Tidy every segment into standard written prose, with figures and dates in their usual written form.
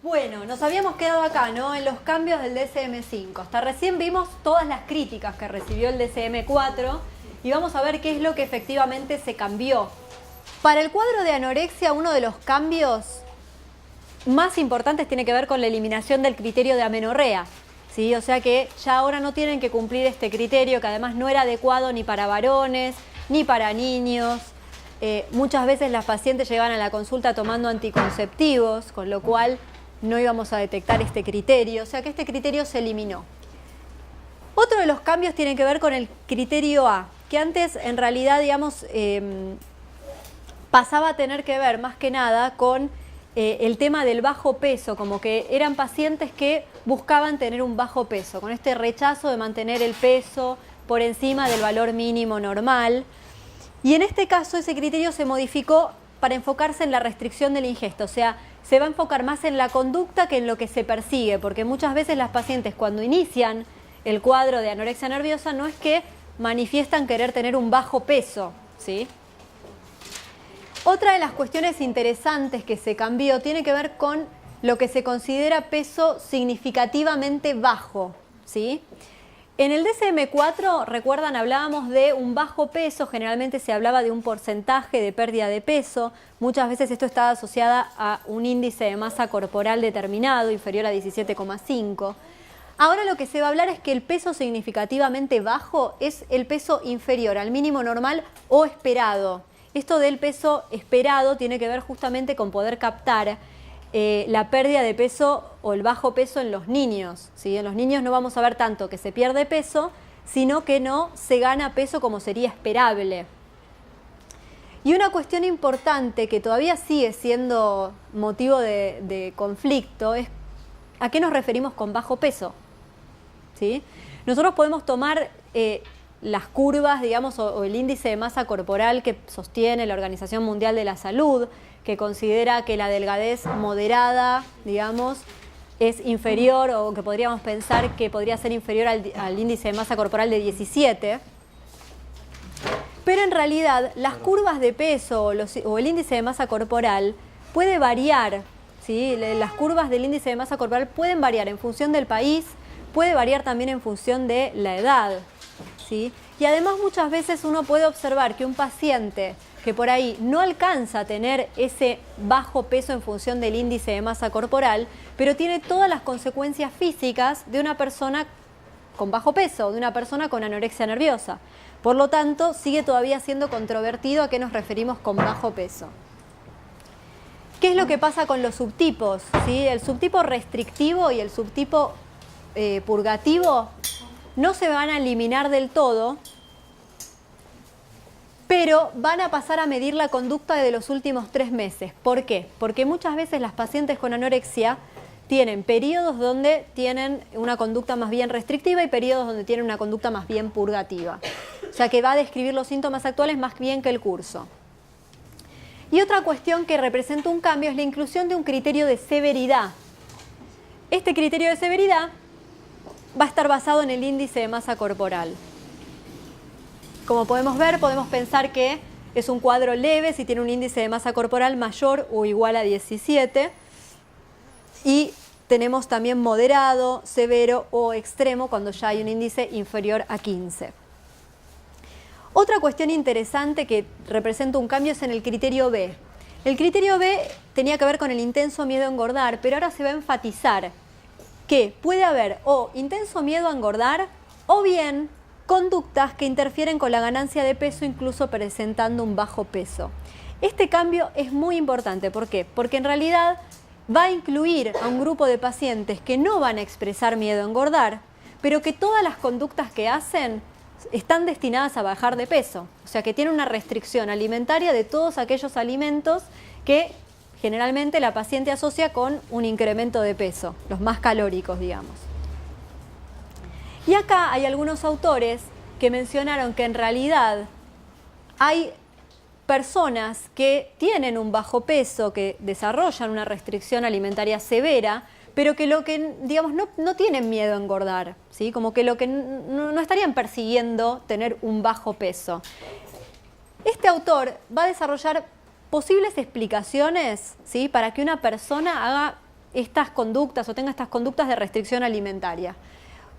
Bueno, nos habíamos quedado acá, ¿no? En los cambios del DSM-5. Hasta recién vimos todas las críticas que recibió el DSM-4 y vamos a ver qué es lo que efectivamente se cambió. Para el cuadro de anorexia, uno de los cambios más importantes tiene que ver con la eliminación del criterio de amenorrea, ¿sí? O sea que ya ahora no tienen que cumplir este criterio, que además no era adecuado ni para varones ni para niños. Muchas veces las pacientes llegaban a la consulta tomando anticonceptivos, con lo cual no íbamos a detectar este criterio, o sea que este criterio se eliminó. Otro de los cambios tiene que ver con el criterio A, que antes en realidad, digamos, pasaba a tener que ver más que nada con el tema del bajo peso, como que eran pacientes que buscaban tener un bajo peso, con este rechazo de mantener el peso por encima del valor mínimo normal. Y en este caso ese criterio se modificó para enfocarse en la restricción de la ingesta, o sea, se va a enfocar más en la conducta que en lo que se persigue, porque muchas veces las pacientes cuando inician el cuadro de anorexia nerviosa no es que manifiestan querer tener un bajo peso, ¿sí? Otra de las cuestiones interesantes que se cambió tiene que ver con lo que se considera peso significativamente bajo, ¿sí? En el DSM-4, recuerdan, hablábamos de un bajo peso, generalmente se hablaba de un porcentaje de pérdida de peso, muchas veces esto está asociado a un índice de masa corporal determinado, inferior a 17,5. Ahora lo que se va a hablar es que el peso significativamente bajo es el peso inferior al mínimo normal o esperado. Esto del peso esperado tiene que ver justamente con poder captar la pérdida de peso o el bajo peso en los niños, ¿sí? En los niños no vamos a ver tanto que se pierde peso, sino que no se gana peso como sería esperable. Y una cuestión importante que todavía sigue siendo motivo de conflicto es ¿a qué nos referimos con bajo peso? ¿Sí? Nosotros podemos tomar las curvas, digamos, o el índice de masa corporal que sostiene la Organización Mundial de la Salud, que considera que la delgadez moderada, digamos, es inferior o que podríamos pensar que podría ser inferior al índice de masa corporal de 17. Pero en realidad las curvas de peso o el índice de masa corporal puede variar, ¿sí? Las curvas del índice de masa corporal pueden variar en función del país, puede variar también en función de la edad, ¿sí? Y además muchas veces uno puede observar que un paciente que por ahí no alcanza a tener ese bajo peso en función del índice de masa corporal, pero tiene todas las consecuencias físicas de una persona con bajo peso, de una persona con anorexia nerviosa. Por lo tanto, sigue todavía siendo controvertido a qué nos referimos con bajo peso. ¿Qué es lo que pasa con los subtipos? ¿Sí? El subtipo restrictivo y el subtipo purgativo no se van a eliminar del todo, pero van a pasar a medir la conducta de los últimos 3 meses. ¿Por qué? Porque muchas veces las pacientes con anorexia tienen periodos donde tienen una conducta más bien restrictiva y periodos donde tienen una conducta más bien purgativa. O sea que va a describir los síntomas actuales más bien que el curso. Y otra cuestión que representa un cambio es la inclusión de un criterio de severidad. Este criterio de severidad va a estar basado en el índice de masa corporal. Como podemos ver, podemos pensar que es un cuadro leve si tiene un índice de masa corporal mayor o igual a 17. Y tenemos también moderado, severo o extremo cuando ya hay un índice inferior a 15. Otra cuestión interesante que representa un cambio es en el criterio B. El criterio B tenía que ver con el intenso miedo a engordar, pero ahora se va a enfatizar que puede haber o intenso miedo a engordar o bien conductas que interfieren con la ganancia de peso, incluso presentando un bajo peso. Este cambio es muy importante. ¿Por qué? Porque en realidad va a incluir a un grupo de pacientes que no van a expresar miedo a engordar, pero que todas las conductas que hacen están destinadas a bajar de peso. O sea que tiene una restricción alimentaria de todos aquellos alimentos que generalmente la paciente asocia con un incremento de peso, los más calóricos, digamos. Y acá hay algunos autores que mencionaron que en realidad hay personas que tienen un bajo peso, que desarrollan una restricción alimentaria severa, pero que digamos, no tienen miedo a engordar, ¿sí? Como que no estarían persiguiendo tener un bajo peso. Este autor va a desarrollar posibles explicaciones, ¿sí? Para que una persona haga estas conductas o tenga estas conductas de restricción alimentaria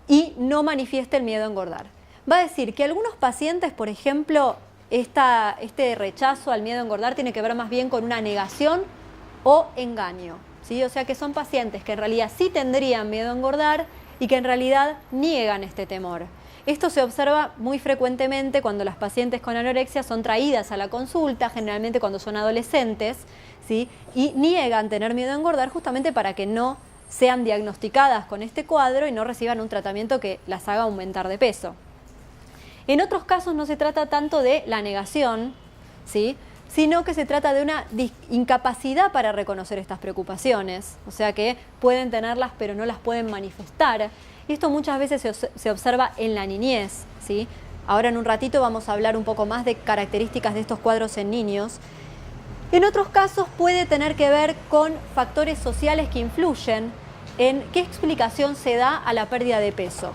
y no manifieste el miedo a engordar. Va a decir que algunos pacientes, por ejemplo, este rechazo al miedo a engordar tiene que ver más bien con una negación o engaño, ¿sí? O sea que son pacientes que en realidad sí tendrían miedo a engordar y que en realidad niegan este temor. Esto se observa muy frecuentemente cuando las pacientes con anorexia son traídas a la consulta, generalmente cuando son adolescentes, ¿sí? Y niegan tener miedo a engordar justamente para que no sean diagnosticadas con este cuadro y no reciban un tratamiento que las haga aumentar de peso. En otros casos no se trata tanto de la negación, ¿sí?, sino que se trata de una incapacidad para reconocer estas preocupaciones, o sea que pueden tenerlas pero no las pueden manifestar. Y esto muchas veces se observa en la niñez, ¿sí? Ahora en un ratito vamos a hablar un poco más de características de estos cuadros en niños. En otros casos puede tener que ver con factores sociales que influyen en qué explicación se da a la pérdida de peso.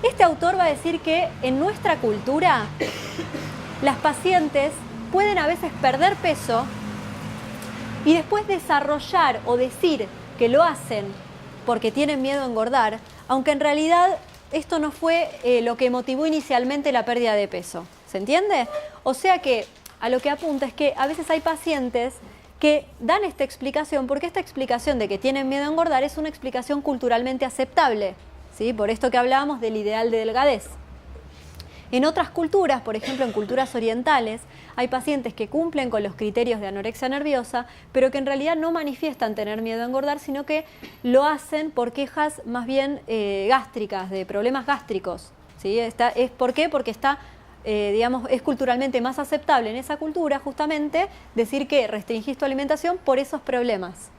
Este autor va a decir que en nuestra cultura las pacientes pueden a veces perder peso y después desarrollar o decir que lo hacen porque tienen miedo a engordar, aunque en realidad esto no fue lo que motivó inicialmente la pérdida de peso. ¿Se entiende? O sea que a lo que apunta es que a veces hay pacientes que dan esta explicación porque esta explicación de que tienen miedo a engordar es una explicación culturalmente aceptable, ¿sí? Por esto que hablábamos del ideal de delgadez. En otras culturas, por ejemplo en culturas orientales, hay pacientes que cumplen con los criterios de anorexia nerviosa, pero que en realidad no manifiestan tener miedo a engordar, sino que lo hacen por quejas más bien gástricas, de problemas gástricos, ¿sí? ¿Por qué? Porque es culturalmente más aceptable en esa cultura justamente decir que restringís tu alimentación por esos problemas.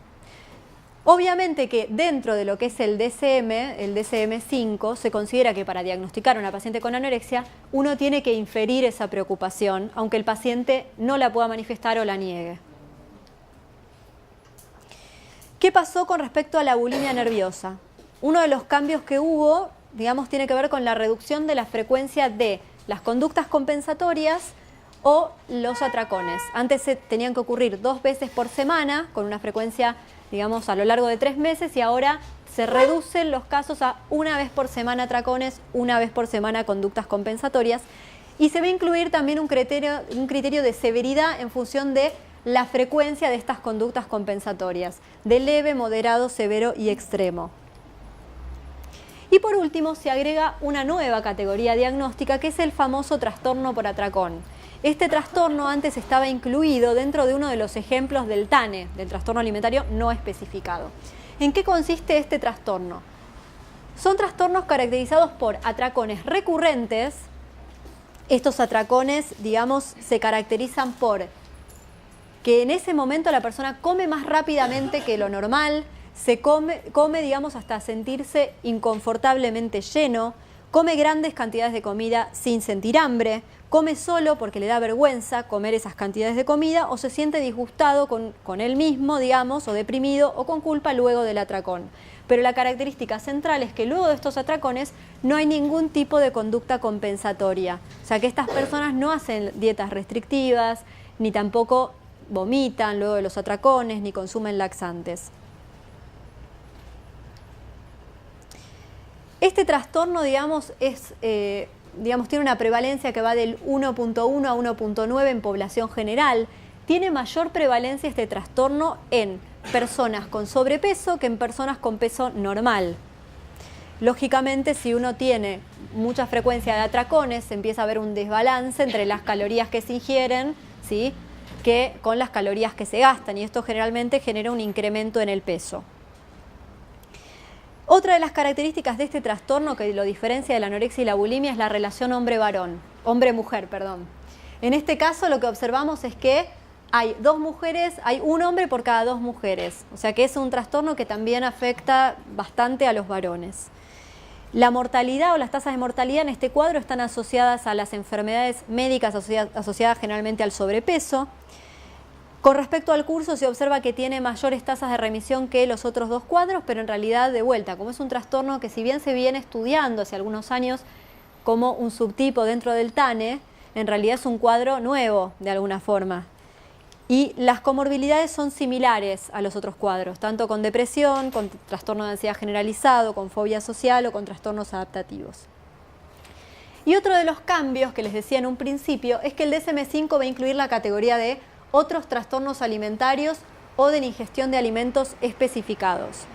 Obviamente que dentro de lo que es el DSM-5, se considera que para diagnosticar a una paciente con anorexia, uno tiene que inferir esa preocupación, aunque el paciente no la pueda manifestar o la niegue. ¿Qué pasó con respecto a la bulimia nerviosa? Uno de los cambios que hubo, digamos, tiene que ver con la reducción de la frecuencia de las conductas compensatorias o los atracones. Antes tenían que ocurrir 2 veces por semana, con una frecuencia, digamos, a lo largo de 3 meses, y ahora se reducen los casos a 1 vez por semana atracones, 1 vez por semana conductas compensatorias, y se va a incluir también un criterio de severidad en función de la frecuencia de estas conductas compensatorias, de leve, moderado, severo y extremo. Y por último se agrega una nueva categoría diagnóstica que es el famoso trastorno por atracón. Este trastorno antes estaba incluido dentro de uno de los ejemplos del TANE, del trastorno alimentario no especificado. ¿En qué consiste este trastorno? Son trastornos caracterizados por atracones recurrentes. Estos atracones, digamos, se caracterizan por que en ese momento la persona come más rápidamente que lo normal, se come, digamos, hasta sentirse inconfortablemente lleno, come grandes cantidades de comida sin sentir hambre, come solo porque le da vergüenza comer esas cantidades de comida o se siente disgustado con él mismo, digamos, o deprimido o con culpa luego del atracón. Pero la característica central es que luego de estos atracones no hay ningún tipo de conducta compensatoria. O sea que estas personas no hacen dietas restrictivas, ni tampoco vomitan luego de los atracones, ni consumen laxantes. Este trastorno, digamos, tiene una prevalencia que va del 1.1 a 1.9 en población general. Tiene mayor prevalencia este trastorno en personas con sobrepeso que en personas con peso normal. Lógicamente, si uno tiene mucha frecuencia de atracones, empieza a haber un desbalance entre las calorías que se ingieren, ¿sí?, que con las calorías que se gastan, y esto generalmente genera un incremento en el peso. Otra de las características de este trastorno que lo diferencia de la anorexia y la bulimia es la relación hombre-mujer, perdón. En este caso lo que observamos es que hay 2 mujeres, hay un hombre por cada 2 mujeres, o sea que es un trastorno que también afecta bastante a los varones. La mortalidad o las tasas de mortalidad en este cuadro están asociadas a las enfermedades médicas asociadas generalmente al sobrepeso. Con respecto al curso se observa que tiene mayores tasas de remisión que los otros 2 cuadros, pero en realidad, de vuelta, como es un trastorno que si bien se viene estudiando hace algunos años como un subtipo dentro del TANE, en realidad es un cuadro nuevo de alguna forma. Y las comorbilidades son similares a los otros cuadros, tanto con depresión, con trastorno de ansiedad generalizado, con fobia social o con trastornos adaptativos. Y otro de los cambios que les decía en un principio es que el DSM-5 va a incluir la categoría de otros trastornos alimentarios o de la ingestión de alimentos especificados.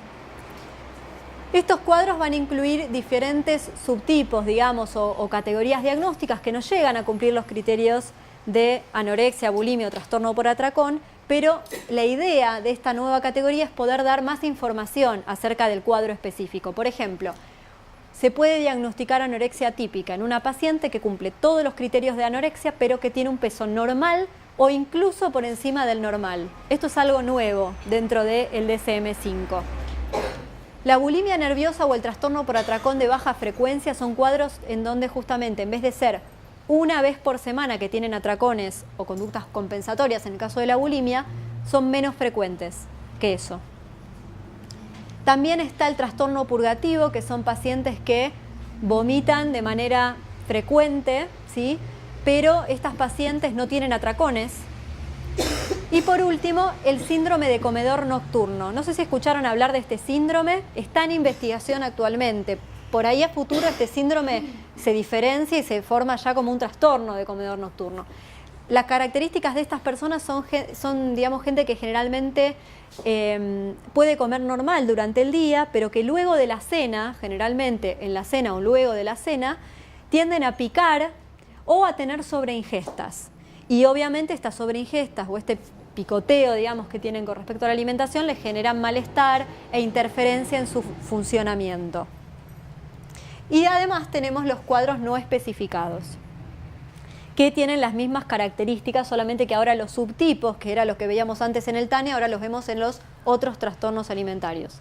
Estos cuadros van a incluir diferentes subtipos, digamos, o categorías diagnósticas que no llegan a cumplir los criterios de anorexia, bulimia o trastorno por atracón, pero la idea de esta nueva categoría es poder dar más información acerca del cuadro específico. Por ejemplo, se puede diagnosticar anorexia típica en una paciente que cumple todos los criterios de anorexia, pero que tiene un peso normal o incluso por encima del normal. Esto es algo nuevo dentro del DSM-5. La bulimia nerviosa o el trastorno por atracón de baja frecuencia son cuadros en donde justamente en vez de ser una vez por semana que tienen atracones o conductas compensatorias en el caso de la bulimia, son menos frecuentes que eso. También está el trastorno purgativo, que son pacientes que vomitan de manera frecuente, ¿sí? Pero estas pacientes no tienen atracones. Y por último, el síndrome de comedor nocturno. No sé si escucharon hablar de este síndrome, está en investigación actualmente. Por ahí a futuro este síndrome se diferencia y se forma ya como un trastorno de comedor nocturno. Las características de estas personas son digamos, gente que generalmente puede comer normal durante el día, pero que luego de la cena, generalmente en la cena o luego de la cena, tienden a picar o a tener sobreingestas. Y obviamente estas sobreingestas o este picoteo, digamos, que tienen con respecto a la alimentación les generan malestar e interferencia en su funcionamiento. Y además tenemos los cuadros no especificados, que tienen las mismas características, solamente que ahora los subtipos, que era lo que veíamos antes en el TANE, ahora los vemos en los otros trastornos alimentarios.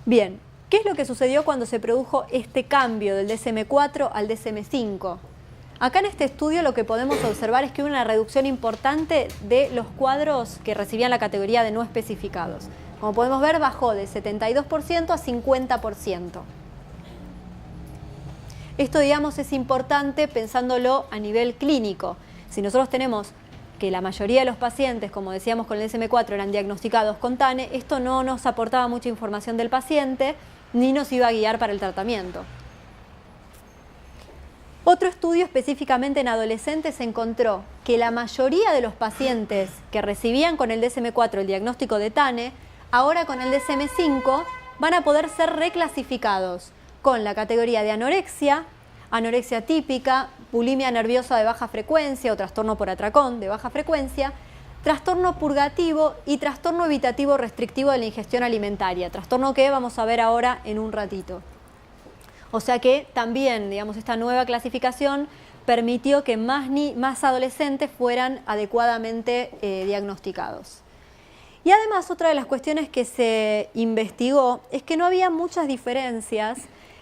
Bien, ¿qué es lo que sucedió cuando se produjo este cambio del DSM-4 al DSM-5? Acá en este estudio lo que podemos observar es que hubo una reducción importante de los cuadros que recibían la categoría de no especificados. Como podemos ver, bajó de 72% a 50%. Esto, digamos, es importante pensándolo a nivel clínico. Si nosotros tenemos que la mayoría de los pacientes, como decíamos con el DSM-4, eran diagnosticados con TANE, esto no nos aportaba mucha información del paciente ni nos iba a guiar para el tratamiento. Otro estudio específicamente en adolescentes encontró que la mayoría de los pacientes que recibían con el DSM-4 el diagnóstico de TANE, ahora con el DSM-5 van a poder ser reclasificados con la categoría de anorexia, anorexia típica, bulimia nerviosa de baja frecuencia o trastorno por atracón de baja frecuencia, trastorno purgativo y trastorno evitativo restrictivo de la ingestión alimentaria, trastorno que vamos a ver ahora en un ratito. O sea que también, digamos, esta nueva clasificación permitió que más adolescentes fueran adecuadamente diagnosticados. Y además, otra de las cuestiones que se investigó es que no había muchas diferencias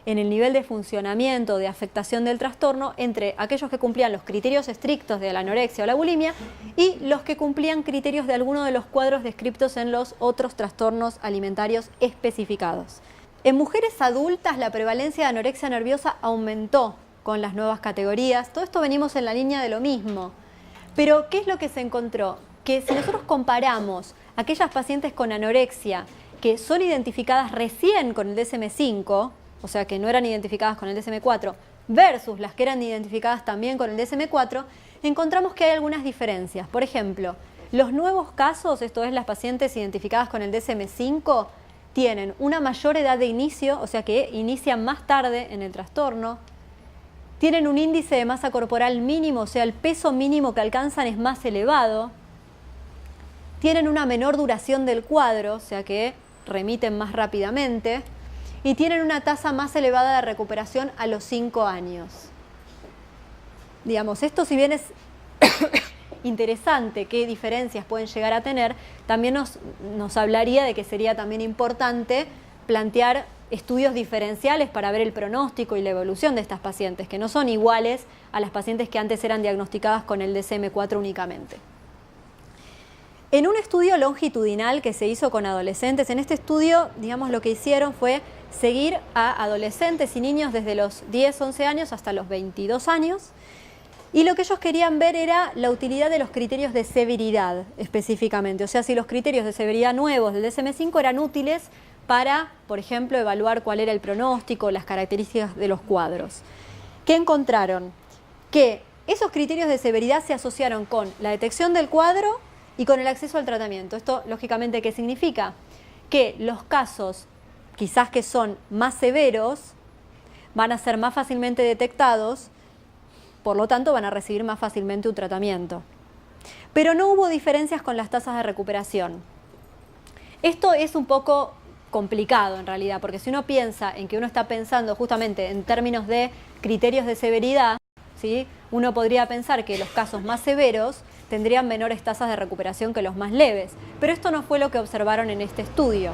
en el nivel de funcionamiento, de afectación del trastorno entre aquellos que cumplían los criterios estrictos de la anorexia o la bulimia y los que cumplían criterios de alguno de los cuadros descritos en los otros trastornos alimentarios especificados. En mujeres adultas la prevalencia de anorexia nerviosa aumentó con las nuevas categorías. Todo esto venimos en la línea de lo mismo. Pero, ¿qué es lo que se encontró? Que si nosotros comparamos aquellas pacientes con anorexia que son identificadas recién con el DSM-5, o sea que no eran identificadas con el DSM-4, versus las que eran identificadas también con el DSM-4, encontramos que hay algunas diferencias. Por ejemplo, los nuevos casos, esto es las pacientes identificadas con el DSM-5, tienen una mayor edad de inicio, o sea que inician más tarde en el trastorno, tienen un índice de masa corporal mínimo, o sea el peso mínimo que alcanzan es más elevado, tienen una menor duración del cuadro, o sea que remiten más rápidamente, y tienen una tasa más elevada de recuperación a los 5 años. Digamos, esto si bien es interesante qué diferencias pueden llegar a tener, también nos hablaría de que sería también importante plantear estudios diferenciales para ver el pronóstico y la evolución de estas pacientes, que no son iguales a las pacientes que antes eran diagnosticadas con el DSM-4 únicamente. En un estudio longitudinal que se hizo con adolescentes, en este estudio, digamos, lo que hicieron fue seguir a adolescentes y niños desde los 10, 11 años hasta los 22 años Y lo que ellos querían ver era la utilidad de los criterios de severidad específicamente, o sea, si los criterios de severidad nuevos del DSM-5 eran útiles para, por ejemplo, evaluar cuál era el pronóstico, las características de los cuadros. ¿Qué encontraron? Que esos criterios de severidad se asociaron con la detección del cuadro y con el acceso al tratamiento. Esto, lógicamente, ¿qué significa? Que los casos, quizás que son más severos, van a ser más fácilmente detectados, por lo tanto van a recibir más fácilmente un tratamiento. Pero no hubo diferencias con las tasas de recuperación. Esto es un poco complicado en realidad, porque si uno piensa en que uno está pensando justamente en términos de criterios de severidad, ¿sí? Uno podría pensar que los casos más severos tendrían menores tasas de recuperación que los más leves, pero esto no fue lo que observaron en este estudio.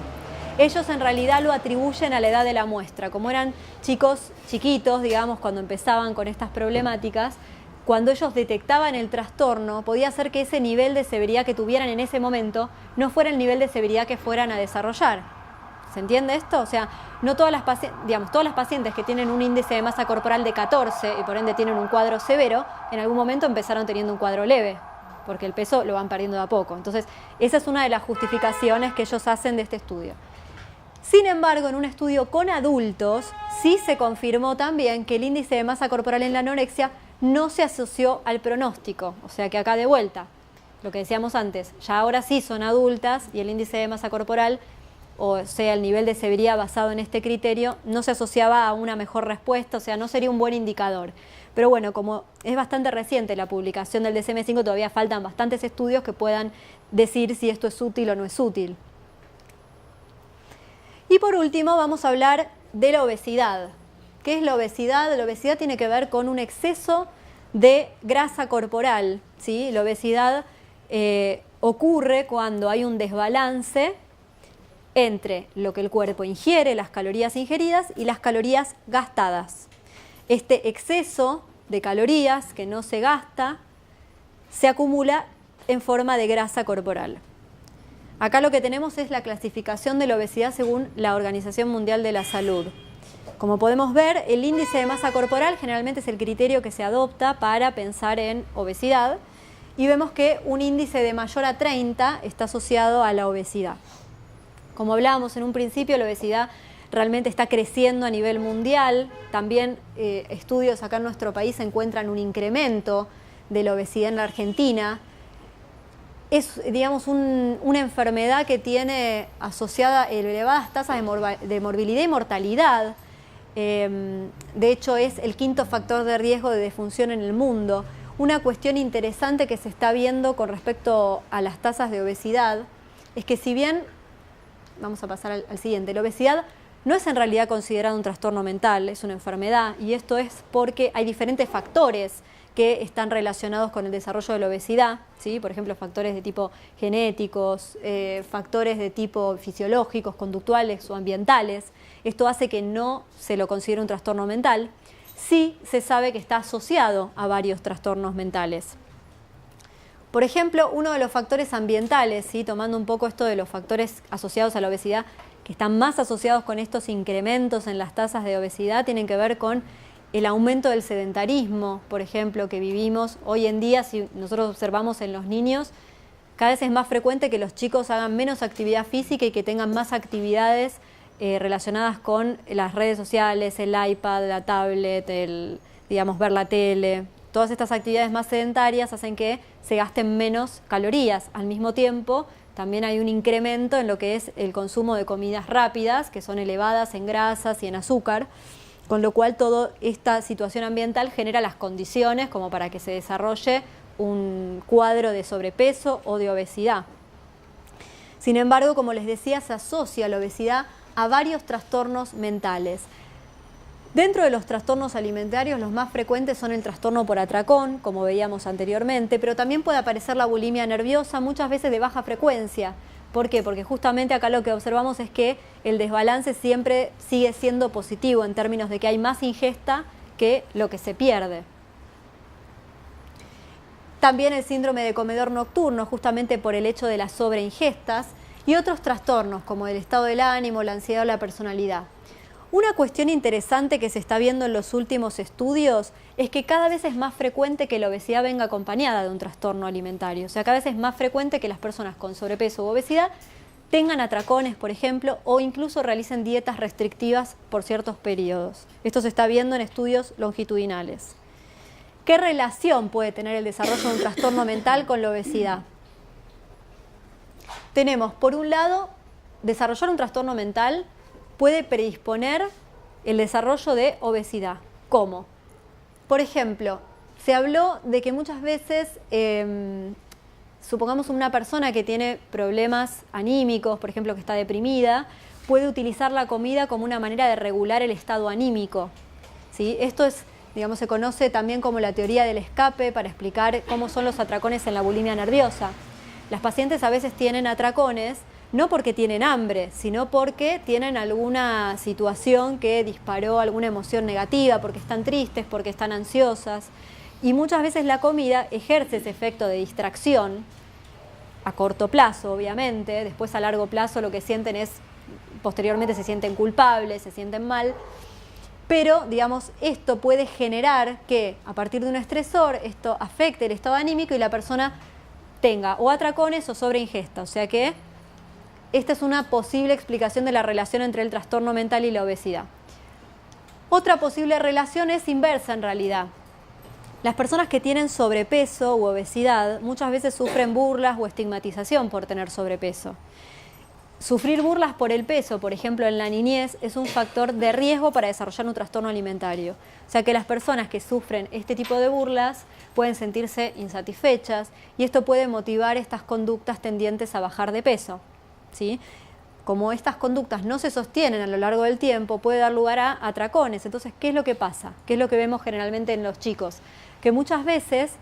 Ellos en realidad lo atribuyen a la edad de la muestra. Como eran chicos chiquitos, digamos, cuando empezaban con estas problemáticas, cuando ellos detectaban el trastorno, podía ser que ese nivel de severidad que tuvieran en ese momento no fuera el nivel de severidad que fueran a desarrollar. ¿Se entiende esto? O sea, no todas las todas las pacientes que tienen un índice de masa corporal de 14 y por ende tienen un cuadro severo, en algún momento empezaron teniendo un cuadro leve, porque el peso lo van perdiendo de a poco. Entonces, esa es una de las justificaciones que ellos hacen de este estudio. Sin embargo, en un estudio con adultos, sí se confirmó también que el índice de masa corporal en la anorexia no se asoció al pronóstico. O sea que acá de vuelta, lo que decíamos antes, ya ahora sí son adultas y el índice de masa corporal, o sea, el nivel de severidad basado en este criterio, no se asociaba a una mejor respuesta, o sea, no sería un buen indicador. Pero bueno, como es bastante reciente la publicación del DSM-5, todavía faltan bastantes estudios que puedan decir si esto es útil o no es útil. Y por último vamos a hablar de la obesidad. ¿Qué es la obesidad? La obesidad tiene que ver con un exceso de grasa corporal, ¿sí? La obesidad ocurre cuando hay un desbalance entre lo que el cuerpo ingiere, las calorías ingeridas y las calorías gastadas. Este exceso de calorías que no se gasta se acumula en forma de grasa corporal. Acá lo que tenemos es la clasificación de la obesidad según la Organización Mundial de la Salud. Como podemos ver, el índice de masa corporal generalmente es el criterio que se adopta para pensar en obesidad y vemos que un índice de mayor a 30 está asociado a la obesidad. Como hablábamos en un principio, la obesidad realmente está creciendo a nivel mundial. También estudios acá en nuestro país encuentran un incremento de la obesidad en la Argentina. Es, digamos, una enfermedad que tiene asociada elevadas tasas de morbilidad y mortalidad. De hecho, es el quinto factor de riesgo de defunción en el mundo. Una cuestión interesante que se está viendo con respecto a las tasas de obesidad es que si bien, vamos a pasar al siguiente, la obesidad no es en realidad considerada un trastorno mental, es una enfermedad, y esto es porque hay diferentes factores que están relacionados con el desarrollo de la obesidad, ¿sí? Por ejemplo, factores de tipo genéticos, factores de tipo fisiológicos, conductuales o ambientales. Esto hace que no se lo considere un trastorno mental. Sí se sabe que está asociado a varios trastornos mentales. Por ejemplo, uno de los factores ambientales, ¿sí? Tomando un poco esto de los factores asociados a la obesidad, que están más asociados con estos incrementos en las tasas de obesidad, tienen que ver con el aumento del sedentarismo, por ejemplo, que vivimos hoy en día. Si nosotros observamos en los niños, cada vez es más frecuente que los chicos hagan menos actividad física y que tengan más actividades relacionadas con las redes sociales, el iPad, la tablet, ver la tele. Todas estas actividades más sedentarias hacen que se gasten menos calorías. Al mismo tiempo, también hay un incremento en lo que es el consumo de comidas rápidas, que son elevadas en grasas y en azúcar, con lo cual toda esta situación ambiental genera las condiciones como para que se desarrolle un cuadro de sobrepeso o de obesidad. Sin embargo, como les decía, se asocia la obesidad a varios trastornos mentales. Dentro de los trastornos alimentarios, los más frecuentes son el trastorno por atracón, como veíamos anteriormente, pero también puede aparecer la bulimia nerviosa, muchas veces de baja frecuencia. ¿Por qué? Porque justamente acá lo que observamos es que el desbalance siempre sigue siendo positivo en términos de que hay más ingesta que lo que se pierde. También el síndrome de comedor nocturno, justamente por el hecho de las sobreingestas, y otros trastornos como el estado del ánimo, la ansiedad o la personalidad. Una cuestión interesante que se está viendo en los últimos estudios es que cada vez es más frecuente que la obesidad venga acompañada de un trastorno alimentario. O sea, cada vez es más frecuente que las personas con sobrepeso u obesidad tengan atracones, por ejemplo, o incluso realicen dietas restrictivas por ciertos periodos. Esto se está viendo en estudios longitudinales. ¿Qué relación puede tener el desarrollo de un trastorno mental con la obesidad? Tenemos, por un lado, desarrollar un trastorno mental puede predisponer el desarrollo de obesidad. ¿Cómo? Por ejemplo, se habló de que muchas veces, supongamos una persona que tiene problemas anímicos, por ejemplo, que está deprimida, puede utilizar la comida como una manera de regular el estado anímico, ¿sí? Esto es, digamos, se conoce también como la teoría del escape para explicar cómo son los atracones en la bulimia nerviosa. Las pacientes a veces tienen atracones no porque tienen hambre, sino porque tienen alguna situación que disparó alguna emoción negativa, porque están tristes, porque están ansiosas. Y muchas veces la comida ejerce ese efecto de distracción, a corto plazo obviamente, después a largo plazo lo que sienten es, posteriormente se sienten culpables, se sienten mal, pero digamos esto puede generar que a partir de un estresor esto afecte el estado anímico y la persona tenga o atracones o sobreingesta, o sea que esta es una posible explicación de la relación entre el trastorno mental y la obesidad. Otra posible relación es inversa en realidad. Las personas que tienen sobrepeso u obesidad muchas veces sufren burlas o estigmatización por tener sobrepeso. Sufrir burlas por el peso, por ejemplo, en la niñez, es un factor de riesgo para desarrollar un trastorno alimentario. O sea que las personas que sufren este tipo de burlas pueden sentirse insatisfechas y esto puede motivar estas conductas tendientes a bajar de peso, ¿sí? Como estas conductas no se sostienen a lo largo del tiempo, puede dar lugar a atracones. Entonces, ¿qué es lo que pasa? ¿Qué es lo que vemos generalmente en los chicos? Que muchas veces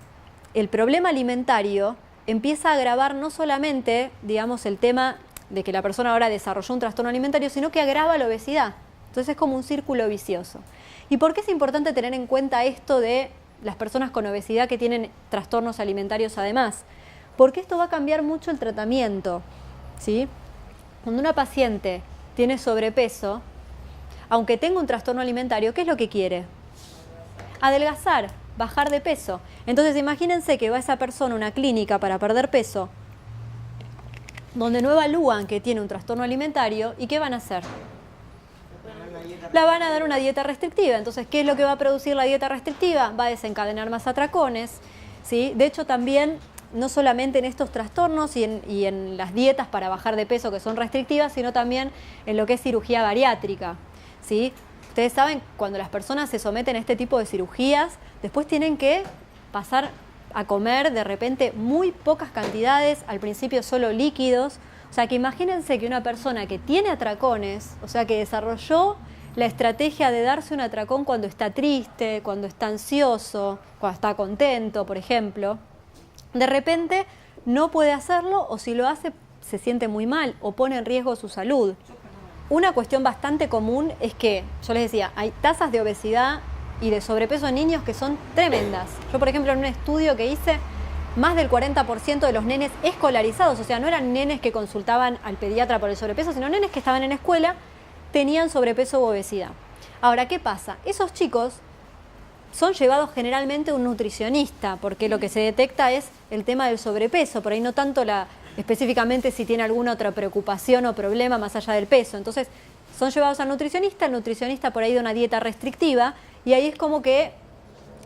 el problema alimentario empieza a agravar no solamente, digamos, el tema de que la persona ahora desarrolló un trastorno alimentario, sino que agrava la obesidad. Entonces es como un círculo vicioso. ¿Y por qué es importante tener en cuenta esto de las personas con obesidad que tienen trastornos alimentarios además? Porque esto va a cambiar mucho el tratamiento, ¿sí? Cuando una paciente tiene sobrepeso, aunque tenga un trastorno alimentario, ¿qué es lo que quiere? Adelgazar, bajar de peso. Entonces imagínense que va esa persona a una clínica para perder peso, donde no evalúan que tiene un trastorno alimentario, ¿y qué van a hacer? La van a dar una dieta restrictiva. Entonces, ¿qué es lo que va a producir la dieta restrictiva? Va a desencadenar más atracones, ¿sí? De hecho, también no solamente en estos trastornos y en las dietas para bajar de peso que son restrictivas, sino también en lo que es cirugía bariátrica, ¿sí? Ustedes saben, cuando las personas se someten a este tipo de cirugías, después tienen que pasar a comer de repente muy pocas cantidades, al principio solo líquidos. O sea que imagínense que una persona que tiene atracones, o sea que desarrolló la estrategia de darse un atracón cuando está triste, cuando está ansioso, cuando está contento, por ejemplo, de repente no puede hacerlo, o si lo hace se siente muy mal o pone en riesgo su salud. Una cuestión bastante común es que, yo les decía, hay tasas de obesidad y de sobrepeso en niños que son tremendas. Yo, por ejemplo, en un estudio que hice, más del 40% de los nenes escolarizados, o sea, no eran nenes que consultaban al pediatra por el sobrepeso, sino nenes que estaban en escuela, tenían sobrepeso u obesidad. Ahora, ¿qué pasa? Esos chicos son llevados generalmente a un nutricionista, porque lo que se detecta es el tema del sobrepeso, por ahí no tanto específicamente si tiene alguna otra preocupación o problema más allá del peso. Entonces, son llevados al nutricionista, el nutricionista por ahí da una dieta restrictiva, y ahí es como que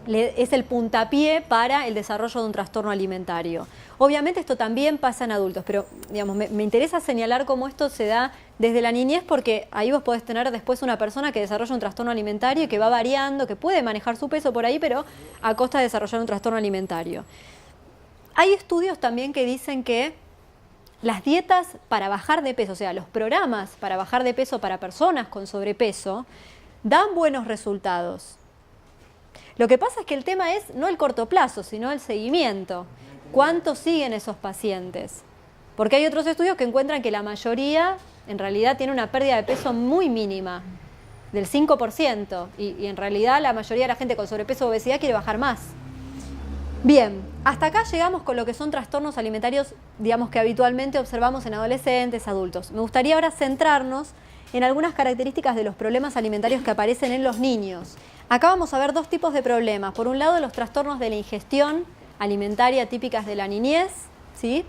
es el puntapié para el desarrollo de un trastorno alimentario. Obviamente esto también pasa en adultos, pero digamos, me interesa señalar cómo esto se da desde la niñez, porque ahí vos podés tener después una persona que desarrolla un trastorno alimentario y que va variando, que puede manejar su peso por ahí, pero a costa de desarrollar un trastorno alimentario. Hay estudios también que dicen que las dietas para bajar de peso, o sea, los programas para bajar de peso para personas con sobrepeso, dan buenos resultados. Lo que pasa es que el tema es no el corto plazo, sino el seguimiento. ¿Cuánto siguen esos pacientes? Porque hay otros estudios que encuentran que la mayoría en realidad tiene una pérdida de peso muy mínima, del 5%, y en realidad la mayoría de la gente con sobrepeso o obesidad quiere bajar más. Bien, hasta acá llegamos con lo que son trastornos alimentarios, digamos, que habitualmente observamos en adolescentes, adultos. Me gustaría ahora centrarnos en algunas características de los problemas alimentarios que aparecen en los niños. Acá vamos a ver dos tipos de problemas. Por un lado, los trastornos de la ingestión alimentaria típicas de la niñez, ¿sí?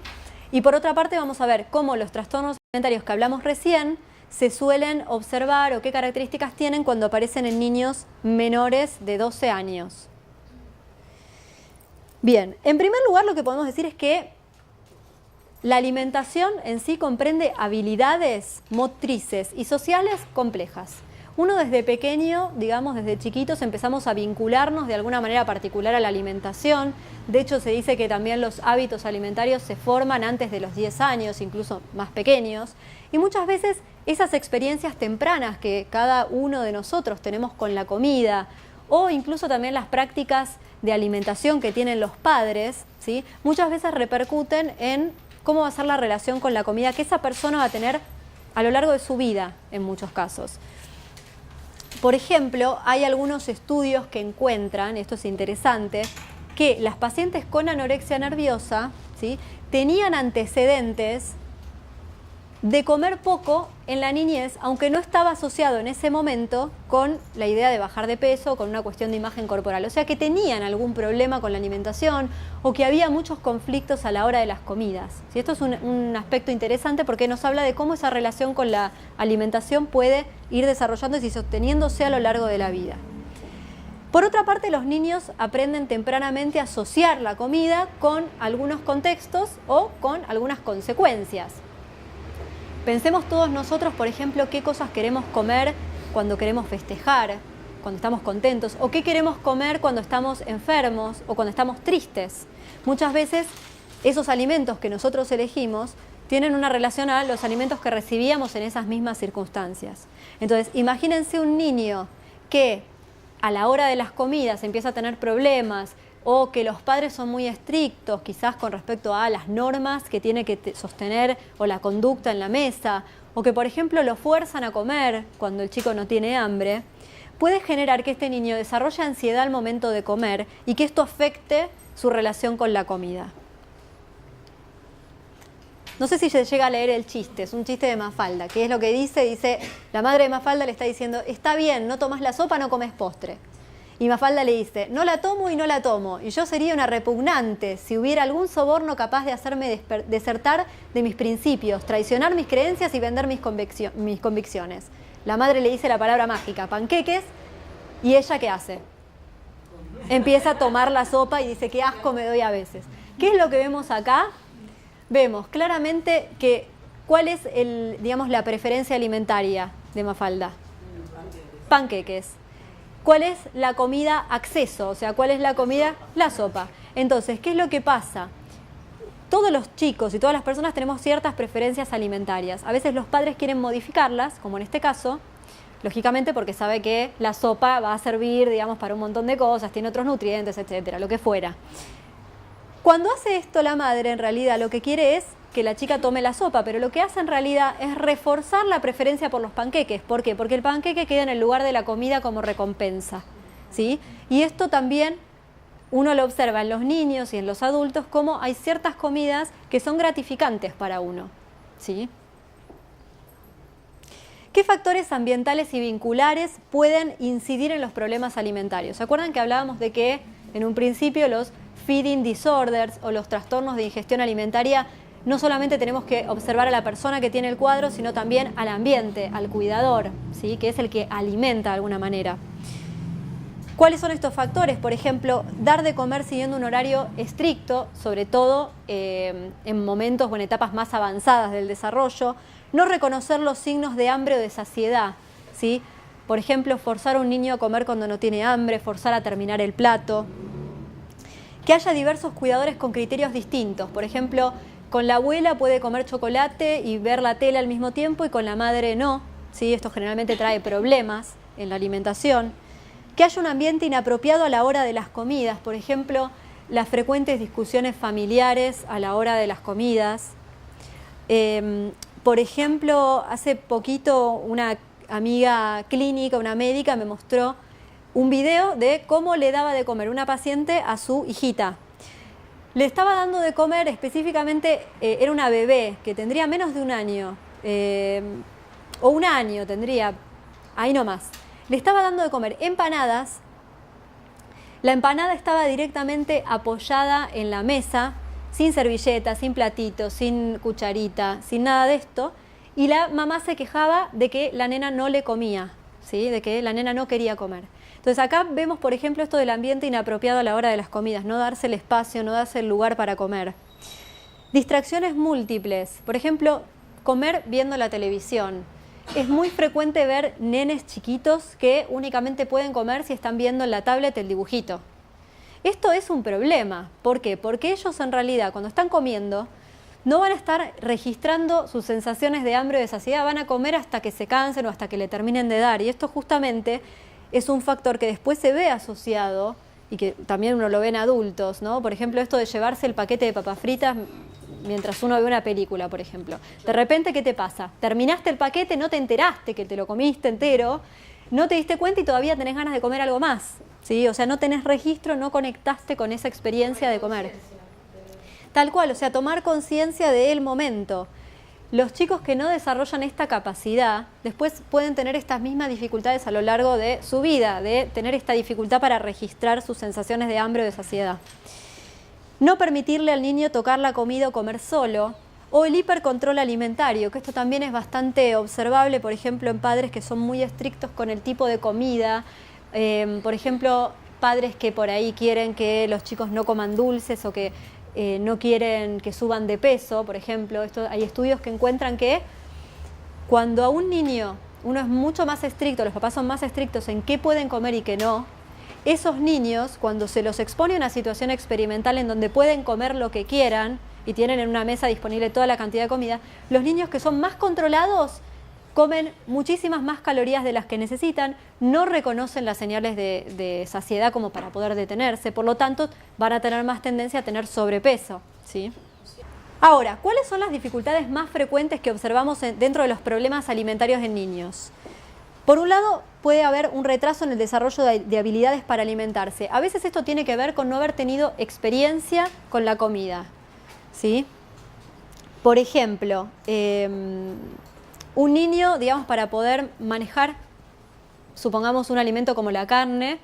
Y por otra parte vamos a ver cómo los trastornos alimentarios que hablamos recién se suelen observar o qué características tienen cuando aparecen en niños menores de 12 años. Bien, en primer lugar lo que podemos decir es que la alimentación en sí comprende habilidades motrices y sociales complejas. Uno desde pequeño, digamos desde chiquitos, empezamos a vincularnos de alguna manera particular a la alimentación. De hecho, se dice que también los hábitos alimentarios se forman antes de los 10 años, incluso más pequeños. Y muchas veces esas experiencias tempranas que cada uno de nosotros tenemos con la comida, o incluso también las prácticas de alimentación que tienen los padres, ¿sí? Muchas veces repercuten en cómo va a ser la relación con la comida que esa persona va a tener a lo largo de su vida, en muchos casos. Por ejemplo, hay algunos estudios que encuentran, esto es interesante, que las pacientes con anorexia nerviosa, ¿sí?, tenían antecedentes de comer poco en la niñez, aunque no estaba asociado en ese momento con la idea de bajar de peso, con una cuestión de imagen corporal. O sea que tenían algún problema con la alimentación o que había muchos conflictos a la hora de las comidas. ¿Sí? Esto es un aspecto interesante porque nos habla de cómo esa relación con la alimentación puede ir desarrollándose y sosteniéndose a lo largo de la vida. Por otra parte, los niños aprenden tempranamente a asociar la comida con algunos contextos o con algunas consecuencias. Pensemos todos nosotros, por ejemplo, qué cosas queremos comer cuando queremos festejar, cuando estamos contentos, o qué queremos comer cuando estamos enfermos o cuando estamos tristes. Muchas veces esos alimentos que nosotros elegimos tienen una relación a los alimentos que recibíamos en esas mismas circunstancias. Entonces, imagínense un niño que a la hora de las comidas empieza a tener problemas, o que los padres son muy estrictos, quizás con respecto a las normas que tiene que sostener o la conducta en la mesa, o que por ejemplo lo fuerzan a comer cuando el chico no tiene hambre, puede generar que este niño desarrolle ansiedad al momento de comer y que esto afecte su relación con la comida. No sé si se llega a leer el chiste, es un chiste de Mafalda, que es lo que dice, la madre de Mafalda le está diciendo, está bien, no tomas la sopa, no comes postre. Y Mafalda le dice, no la tomo y no la tomo, y yo sería una repugnante si hubiera algún soborno capaz de hacerme desertar de mis principios, traicionar mis creencias y vender mis convicciones. La madre le dice la palabra mágica, panqueques, y ella ¿qué hace? Empieza a tomar la sopa y dice, qué asco me doy a veces. ¿Qué es lo que vemos acá? Vemos claramente que, ¿cuál es la preferencia alimentaria de Mafalda? Panqueques. ¿Cuál es la comida acceso? O sea, ¿cuál es la comida? La sopa. Entonces, ¿qué es lo que pasa? Todos los chicos y todas las personas tenemos ciertas preferencias alimentarias. A veces los padres quieren modificarlas, como en este caso, lógicamente porque sabe que la sopa va a servir, digamos, para un montón de cosas, tiene otros nutrientes, etcétera, lo que fuera. Cuando hace esto la madre, en realidad lo que quiere es que la chica tome la sopa, pero lo que hace en realidad es reforzar la preferencia por los panqueques. ¿Por qué? Porque el panqueque queda en el lugar de la comida como recompensa, ¿sí? Y esto también uno lo observa en los niños y en los adultos, como hay ciertas comidas que son gratificantes para uno, ¿sí? ¿Qué factores ambientales y vinculares pueden incidir en los problemas alimentarios? ¿Se acuerdan que hablábamos de que en un principio los feeding disorders o los trastornos de ingestión alimentaria no solamente tenemos que observar a la persona que tiene el cuadro, sino también al ambiente, al cuidador, ¿sí?, que es el que alimenta de alguna manera? ¿Cuáles son estos factores? Por ejemplo, dar de comer siguiendo un horario estricto, sobre todo en momentos o en etapas más avanzadas del desarrollo. No reconocer los signos de hambre o de saciedad, ¿sí? Por ejemplo, forzar a un niño a comer cuando no tiene hambre, forzar a terminar el plato. Que haya diversos cuidadores con criterios distintos. Por ejemplo, con la abuela puede comer chocolate y ver la tele al mismo tiempo y con la madre no, ¿sí? Esto generalmente trae problemas en la alimentación. Que haya un ambiente inapropiado a la hora de las comidas, por ejemplo, las frecuentes discusiones familiares a la hora de las comidas. Por ejemplo, hace poquito una amiga clínica, una médica, me mostró un video de cómo le daba de comer una paciente a su hijita. Le estaba dando de comer específicamente, era una bebé que tendría menos de un año, o 1 año tendría, ahí nomás, le estaba dando de comer empanadas. La empanada estaba directamente apoyada en la mesa, sin servilleta, sin platito, sin cucharita, sin nada de esto, y la mamá se quejaba de que la nena no le comía, ¿sí? De que la nena no quería comer. Entonces acá vemos, por ejemplo, esto del ambiente inapropiado a la hora de las comidas, no darse el espacio, no darse el lugar para comer. Distracciones múltiples, por ejemplo, comer viendo la televisión. Es muy frecuente ver nenes chiquitos que únicamente pueden comer si están viendo en la tablet el dibujito. Esto es un problema. ¿Por qué? Porque ellos en realidad cuando están comiendo no van a estar registrando sus sensaciones de hambre o de saciedad, van a comer hasta que se cansen o hasta que le terminen de dar. Y esto justamente es un factor que después se ve asociado y que también uno lo ve en adultos, ¿no? Por ejemplo, esto de llevarse el paquete de papas fritas mientras uno ve una película, por ejemplo. De repente, ¿qué te pasa? Terminaste el paquete, no te enteraste que te lo comiste entero, no te diste cuenta y todavía tenés ganas de comer algo más, ¿sí? O sea, no tenés registro, no conectaste con esa experiencia de comer. Tal cual, o sea, tomar conciencia del momento. Los chicos que no desarrollan esta capacidad, después pueden tener estas mismas dificultades a lo largo de su vida, de tener esta dificultad para registrar sus sensaciones de hambre o de saciedad. No permitirle al niño tocar la comida o comer solo, o el hipercontrol alimentario, que esto también es bastante observable, por ejemplo, en padres que son muy estrictos con el tipo de comida, por ejemplo, padres que por ahí quieren que los chicos no coman dulces o que no quieren que suban de peso, por ejemplo. Hay estudios que encuentran que cuando a un niño uno es mucho más estricto, los papás son más estrictos en qué pueden comer y qué no, esos niños, cuando se los expone a una situación experimental en donde pueden comer lo que quieran y tienen en una mesa disponible toda la cantidad de comida, los niños que son más controlados comen muchísimas más calorías de las que necesitan, no reconocen las señales de saciedad como para poder detenerse, por lo tanto van a tener más tendencia a tener sobrepeso, ¿sí? Ahora, ¿cuáles son las dificultades más frecuentes que observamos dentro de los problemas alimentarios en niños? Por un lado, puede haber un retraso en el desarrollo de habilidades para alimentarse. A veces esto tiene que ver con no haber tenido experiencia con la comida, ¿sí? Por ejemplo, un niño, digamos, para poder manejar, supongamos, un alimento como la carne,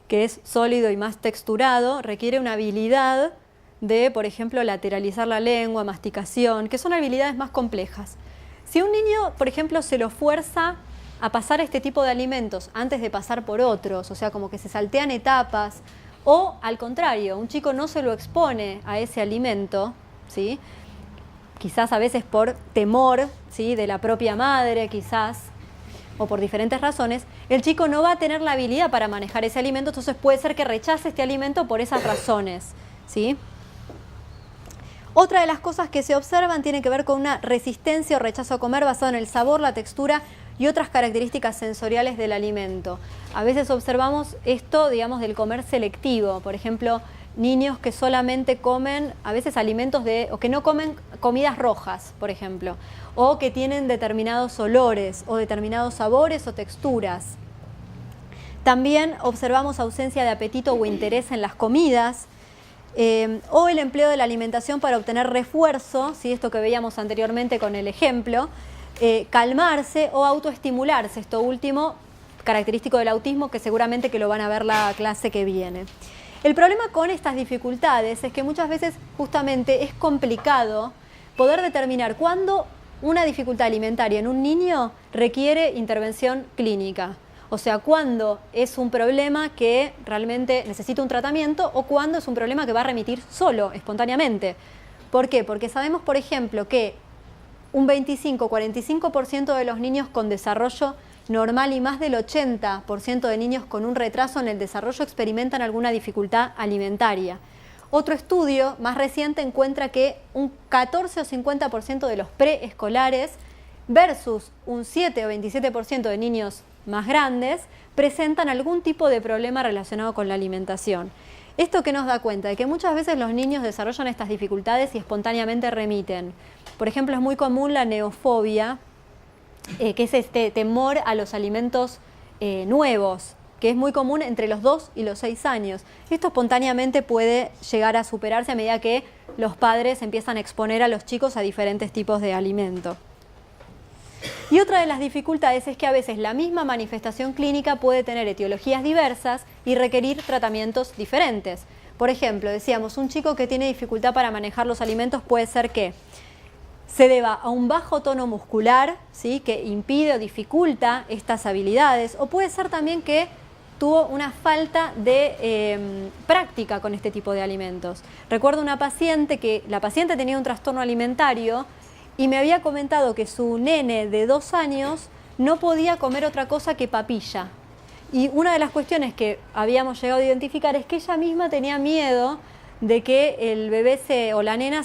que es sólido y más texturado, requiere una habilidad de, por ejemplo, lateralizar la lengua, masticación, que son habilidades más complejas. Si un niño, por ejemplo, se lo fuerza a pasar este tipo de alimentos antes de pasar por otros, o sea, como que se saltean etapas, o al contrario, un chico no se lo expone a ese alimento, ¿sí? Quizás a veces por temor, ¿sí?, de la propia madre, quizás, o por diferentes razones, el chico no va a tener la habilidad para manejar ese alimento, entonces puede ser que rechace este alimento por esas razones, ¿sí? Otra de las cosas que se observan tiene que ver con una resistencia o rechazo a comer basado en el sabor, la textura y otras características sensoriales del alimento. A veces observamos esto, digamos, del comer selectivo, por ejemplo, niños que solamente comen a veces alimentos o que no comen comidas rojas, por ejemplo, o que tienen determinados olores o determinados sabores o texturas. También observamos ausencia de apetito o interés en las comidas, o el empleo de la alimentación para obtener refuerzo, ¿sí?, esto que veíamos anteriormente con el ejemplo, calmarse o autoestimularse, esto último característico del autismo, que seguramente que lo van a ver la clase que viene. El problema con estas dificultades es que muchas veces justamente es complicado poder determinar cuándo una dificultad alimentaria en un niño requiere intervención clínica. O sea, cuándo es un problema que realmente necesita un tratamiento o cuándo es un problema que va a remitir solo, espontáneamente. ¿Por qué? Porque sabemos, por ejemplo, que un 25-45% de los niños con desarrollo normal y más del 80% de niños con un retraso en el desarrollo experimentan alguna dificultad alimentaria. Otro estudio más reciente encuentra que un 14 o 50% de los preescolares versus un 7 o 27% de niños más grandes presentan algún tipo de problema relacionado con la alimentación. ¿Esto qué nos da cuenta? De que muchas veces los niños desarrollan estas dificultades y espontáneamente remiten. Por ejemplo, es muy común la neofobia, que es este temor a los alimentos nuevos, que es muy común entre los 2 y los 6 años. Esto espontáneamente puede llegar a superarse a medida que los padres empiezan a exponer a los chicos a diferentes tipos de alimento. Y otra de las dificultades es que a veces la misma manifestación clínica puede tener etiologías diversas y requerir tratamientos diferentes. Por ejemplo, decíamos, un chico que tiene dificultad para manejar los alimentos puede ser que se deba a un bajo tono muscular, ¿sí?, que impide o dificulta estas habilidades, o puede ser también que tuvo una falta de práctica con este tipo de alimentos. Recuerdo una paciente que la paciente tenía un trastorno alimentario y me había comentado que su nene de 2 años no podía comer otra cosa que papilla. Y una de las cuestiones que habíamos llegado a identificar es que ella misma tenía miedo de que el bebé o la nena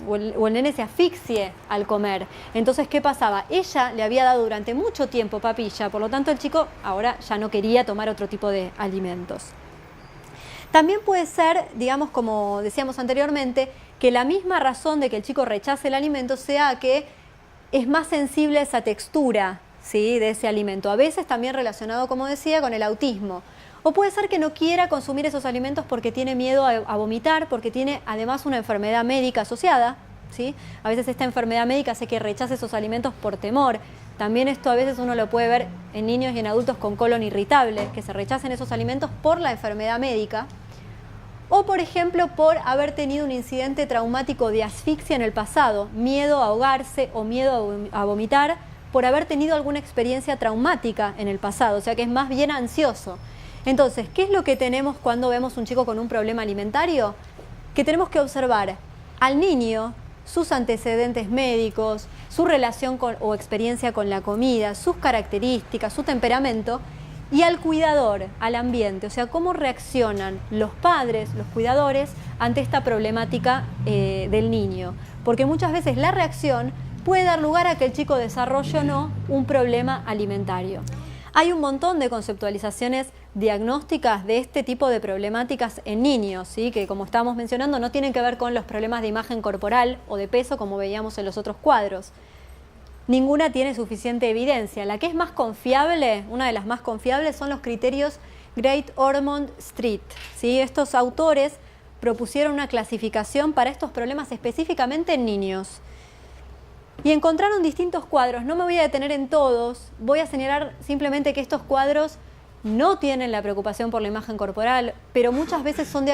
o el nene se asfixie al comer. Entonces, ¿qué pasaba? Ella le había dado durante mucho tiempo papilla, por lo tanto el chico ahora ya no quería tomar otro tipo de alimentos. También puede ser, digamos, como decíamos anteriormente, que la misma razón de que el chico rechace el alimento sea que es más sensible a esa textura, ¿sí?, de ese alimento. A veces también relacionado, como decía, con el autismo. O puede ser que no quiera consumir esos alimentos porque tiene miedo a vomitar, porque tiene además una enfermedad médica asociada, ¿sí? A veces esta enfermedad médica hace que rechace esos alimentos por temor. También esto a veces uno lo puede ver en niños y en adultos con colon irritable, que se rechacen esos alimentos por la enfermedad médica. O, por ejemplo, por haber tenido un incidente traumático de asfixia en el pasado, miedo a ahogarse o miedo a vomitar, por haber tenido alguna experiencia traumática en el pasado, o sea que es más bien ansioso. Entonces, ¿qué es lo que tenemos cuando vemos un chico con un problema alimentario? Que tenemos que observar al niño, sus antecedentes médicos, su relación o experiencia con la comida, sus características, su temperamento, y al cuidador, al ambiente, o sea, cómo reaccionan los padres, los cuidadores, ante esta problemática del niño. Porque muchas veces la reacción puede dar lugar a que el chico desarrolle o no un problema alimentario. Hay un montón de conceptualizaciones diagnósticas de este tipo de problemáticas en niños, ¿sí?, que, como estábamos mencionando, no tienen que ver con los problemas de imagen corporal o de peso como veíamos en los otros cuadros. Ninguna tiene suficiente evidencia. La que es más confiable, una de las más confiables, son los criterios Great Ormond Street, ¿sí? Estos autores propusieron una clasificación para estos problemas específicamente en niños. Y encontraron distintos cuadros. No me voy a detener en todos, voy a señalar simplemente que estos cuadros no tienen la preocupación por la imagen corporal, pero muchas veces son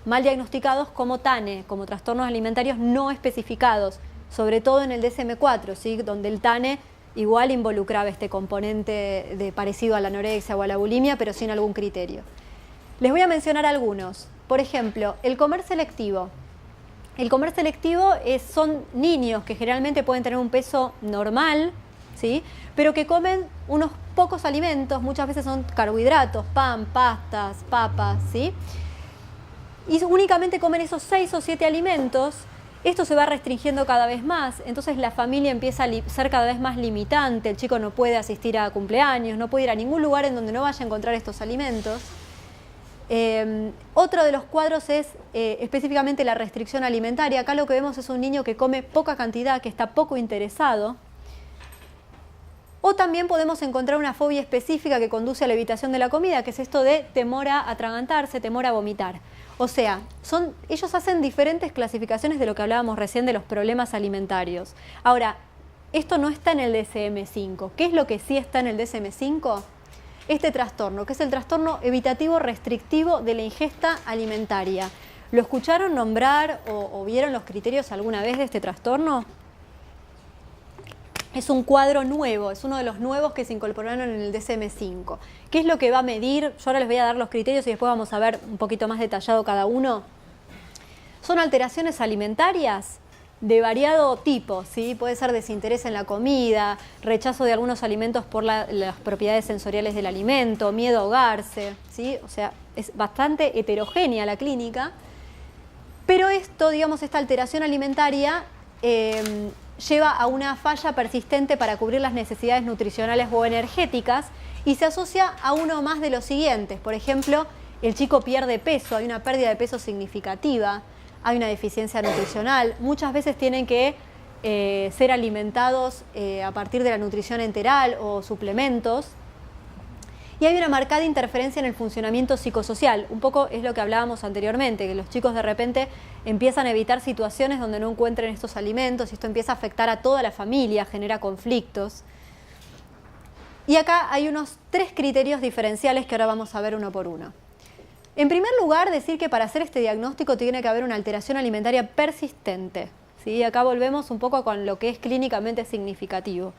mal diagnosticados como TANE, como trastornos alimentarios no especificados, sobre todo en el DSM-4, ¿sí?, donde el TANE igual involucraba este componente parecido a la anorexia o a la bulimia, pero sin algún criterio. Les voy a mencionar algunos. Por ejemplo, el comer selectivo. El comer selectivo son niños que generalmente pueden tener un peso normal, ¿sí?, pero que comen unos pocos alimentos, muchas veces son carbohidratos, pan, pastas, papas, ¿sí?, y únicamente comen esos 6 o 7 alimentos. Esto se va restringiendo cada vez más, entonces la familia empieza a ser cada vez más limitante, el chico no puede asistir a cumpleaños, no puede ir a ningún lugar en donde no vaya a encontrar estos alimentos. Otro de los cuadros es específicamente la restricción alimentaria. Acá lo que vemos es un niño que come poca cantidad, que está poco interesado. O también podemos encontrar una fobia específica que conduce a la evitación de la comida, que es esto de temor a atragantarse, temor a vomitar. O sea, ellos hacen diferentes clasificaciones de lo que hablábamos recién de los problemas alimentarios. Ahora, esto no está en el DSM-5. ¿Qué es lo que sí está en el DSM-5? Este trastorno, que es el trastorno evitativo restrictivo de la ingesta alimentaria. ¿Lo escucharon nombrar o vieron los criterios alguna vez de este trastorno? Es un cuadro nuevo, es uno de los nuevos que se incorporaron en el DSM-5. ¿Qué es lo que va a medir? Yo ahora les voy a dar los criterios y después vamos a ver un poquito más detallado cada uno. Son alteraciones alimentarias de variado tipo, ¿sí? Puede ser desinterés en la comida, rechazo de algunos alimentos por las propiedades sensoriales del alimento, miedo a ahogarse, ¿sí? O sea, es bastante heterogénea la clínica, pero esto, digamos, esta alteración alimentaria lleva a una falla persistente para cubrir las necesidades nutricionales o energéticas y se asocia a uno más de los siguientes. Por ejemplo, el chico pierde peso, hay una pérdida de peso significativa, hay una deficiencia nutricional, muchas veces tienen que ser alimentados a partir de la nutrición enteral o suplementos. y hay una marcada interferencia en el funcionamiento psicosocial. Un poco es lo que hablábamos anteriormente, que los chicos de repente empiezan a evitar situaciones donde no encuentren estos alimentos y esto empieza a afectar a toda la familia, genera conflictos. Y acá hay unos 3 criterios diferenciales que ahora vamos a ver uno por uno. En primer lugar, decir que para hacer este diagnóstico tiene que haber una alteración alimentaria persistente. ¿Sí? Acá volvemos un poco con lo que es clínicamente significativo.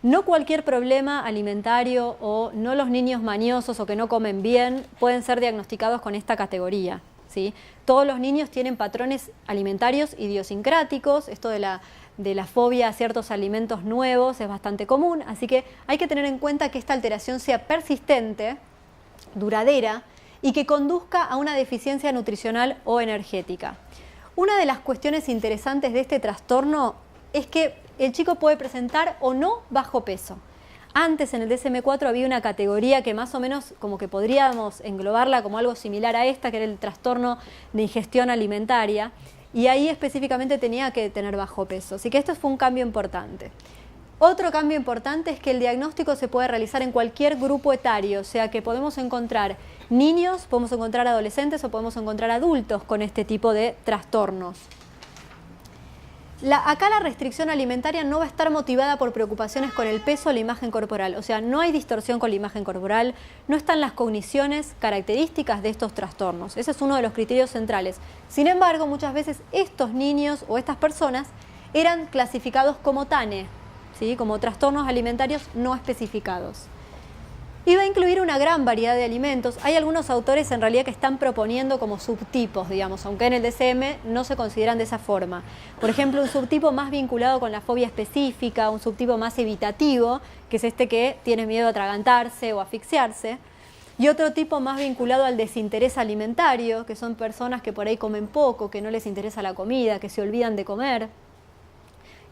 No cualquier problema alimentario o no los niños mañosos o que no comen bien pueden ser diagnosticados con esta categoría. ¿Sí? Todos los niños tienen patrones alimentarios idiosincráticos, esto de la fobia a ciertos alimentos nuevos es bastante común, así que hay que tener en cuenta que esta alteración sea persistente, duradera y que conduzca a una deficiencia nutricional o energética. Una de las cuestiones interesantes de este trastorno es que el chico puede presentar o no bajo peso. Antes en el DSM-4 había una categoría que más o menos como que podríamos englobarla como algo similar a esta, que era el trastorno de ingestión alimentaria, y ahí específicamente tenía que tener bajo peso. Así que esto fue un cambio importante. Otro cambio importante es que el diagnóstico se puede realizar en cualquier grupo etario, o sea que podemos encontrar niños, podemos encontrar adolescentes o podemos encontrar adultos con este tipo de trastornos. Acá la restricción alimentaria no va a estar motivada por preocupaciones con el peso o la imagen corporal, o sea, no hay distorsión con la imagen corporal, no están las cogniciones características de estos trastornos. Ese es uno de los criterios centrales. Sin embargo, muchas veces estos niños o estas personas eran clasificados como TANE, ¿sí? Como trastornos alimentarios no especificados. Y va a incluir una gran variedad de alimentos. Hay algunos autores en realidad que están proponiendo como subtipos, digamos, aunque en el DSM no se consideran de esa forma. Por ejemplo, un subtipo más vinculado con la fobia específica, un subtipo más evitativo, que es este que tiene miedo a atragantarse o asfixiarse, y otro tipo más vinculado al desinterés alimentario, que son personas que por ahí comen poco, que no les interesa la comida, que se olvidan de comer.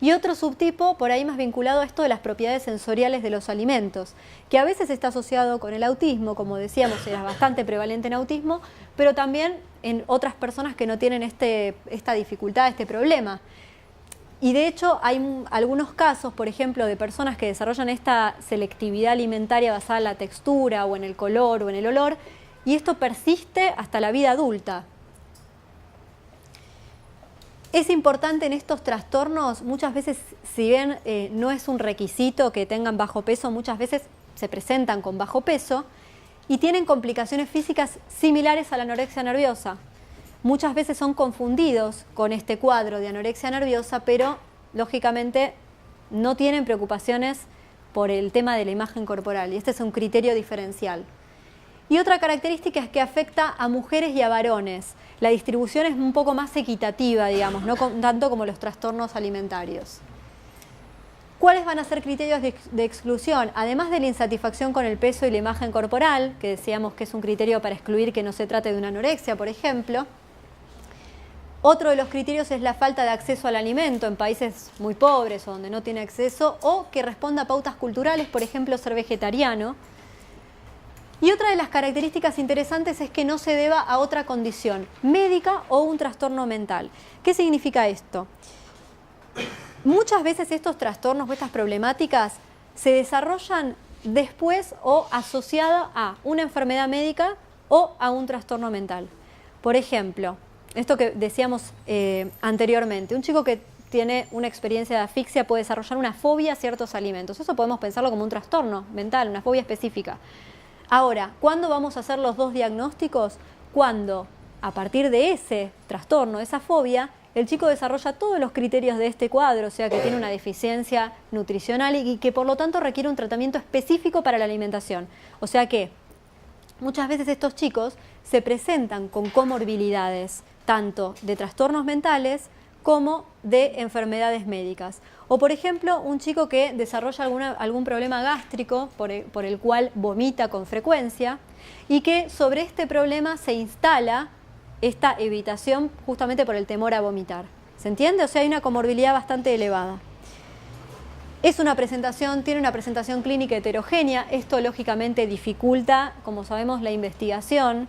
Y otro subtipo por ahí más vinculado a esto de las propiedades sensoriales de los alimentos, que a veces está asociado con el autismo, como decíamos, era bastante prevalente en autismo, pero también en otras personas que no tienen esta dificultad, este problema. Y de hecho hay algunos casos, por ejemplo, de personas que desarrollan esta selectividad alimentaria basada en la textura o en el color o en el olor, y esto persiste hasta la vida adulta. Es importante en estos trastornos, muchas veces, si bien no es un requisito que tengan bajo peso, muchas veces se presentan con bajo peso y tienen complicaciones físicas similares a la anorexia nerviosa. Muchas veces son confundidos con este cuadro de anorexia nerviosa, pero lógicamente no tienen preocupaciones por el tema de la imagen corporal y este es un criterio diferencial. Y otra característica es que afecta a mujeres y a varones. La distribución es un poco más equitativa, digamos, no tanto como los trastornos alimentarios. ¿Cuáles van a ser criterios de exclusión? Además de la insatisfacción con el peso y la imagen corporal, que decíamos que es un criterio para excluir que no se trate de una anorexia, por ejemplo. Otro de los criterios es la falta de acceso al alimento en países muy pobres o donde no tiene acceso, o que responda a pautas culturales, por ejemplo, ser vegetariano. Y otra de las características interesantes es que no se deba a otra condición médica o un trastorno mental. ¿Qué significa esto? Muchas veces estos trastornos o estas problemáticas se desarrollan después o asociada a una enfermedad médica o a un trastorno mental. Por ejemplo, esto que decíamos anteriormente, un chico que tiene una experiencia de asfixia puede desarrollar una fobia a ciertos alimentos. Eso podemos pensarlo como un trastorno mental, una fobia específica. Ahora, ¿cuándo vamos a hacer los dos diagnósticos? Cuando, a partir de ese trastorno, esa fobia, el chico desarrolla todos los criterios de este cuadro, o sea que tiene una deficiencia nutricional y que por lo tanto requiere un tratamiento específico para la alimentación. O sea que muchas veces estos chicos se presentan con comorbilidades, tanto de trastornos mentales como de enfermedades médicas. O por ejemplo, un chico que desarrolla algún problema gástrico por el cual vomita con frecuencia y que sobre este problema se instala esta evitación justamente por el temor a vomitar. ¿Se entiende? O sea, hay una comorbilidad bastante elevada. Tiene una presentación clínica heterogénea. Esto lógicamente dificulta, como sabemos, la investigación.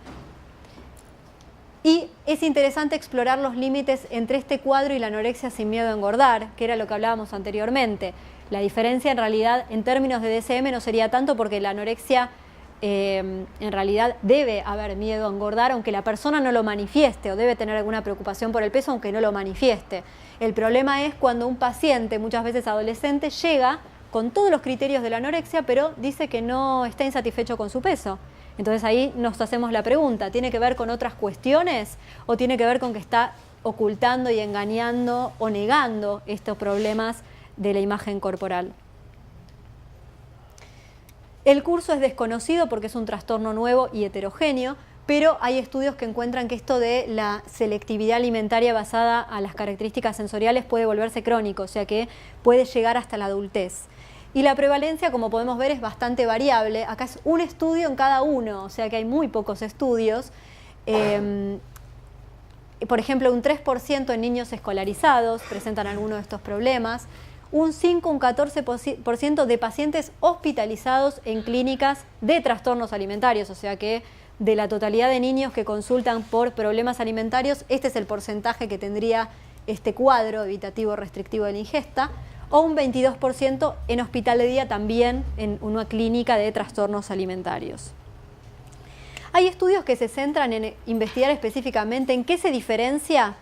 Y es interesante explorar los límites entre este cuadro y la anorexia sin miedo a engordar, que era lo que hablábamos anteriormente. La diferencia en realidad en términos de DSM no sería tanto porque la anorexia en realidad debe haber miedo a engordar aunque la persona no lo manifieste, o debe tener alguna preocupación por el peso aunque no lo manifieste. El problema es cuando un paciente, muchas veces adolescente, llega con todos los criterios de la anorexia, pero dice que no está insatisfecho con su peso. Entonces ahí nos hacemos la pregunta, ¿tiene que ver con otras cuestiones o tiene que ver con que está ocultando y engañando o negando estos problemas de la imagen corporal? El curso es desconocido porque es un trastorno nuevo y heterogéneo, pero hay estudios que encuentran que esto de la selectividad alimentaria basada a las características sensoriales puede volverse crónico, o sea que puede llegar hasta la adultez. Y la prevalencia, como podemos ver, es bastante variable. Acá es un estudio en cada uno, o sea que hay muy pocos estudios. Por ejemplo, un 3% en niños escolarizados presentan alguno de estos problemas. Un 5, un 14% de pacientes hospitalizados en clínicas de trastornos alimentarios, o sea que de la totalidad de niños que consultan por problemas alimentarios, este es el porcentaje que tendría este cuadro evitativo restrictivo de la ingesta, o un 22% en hospital de día también en una clínica de trastornos alimentarios. Hay estudios que se centran en investigar específicamente en qué se diferencia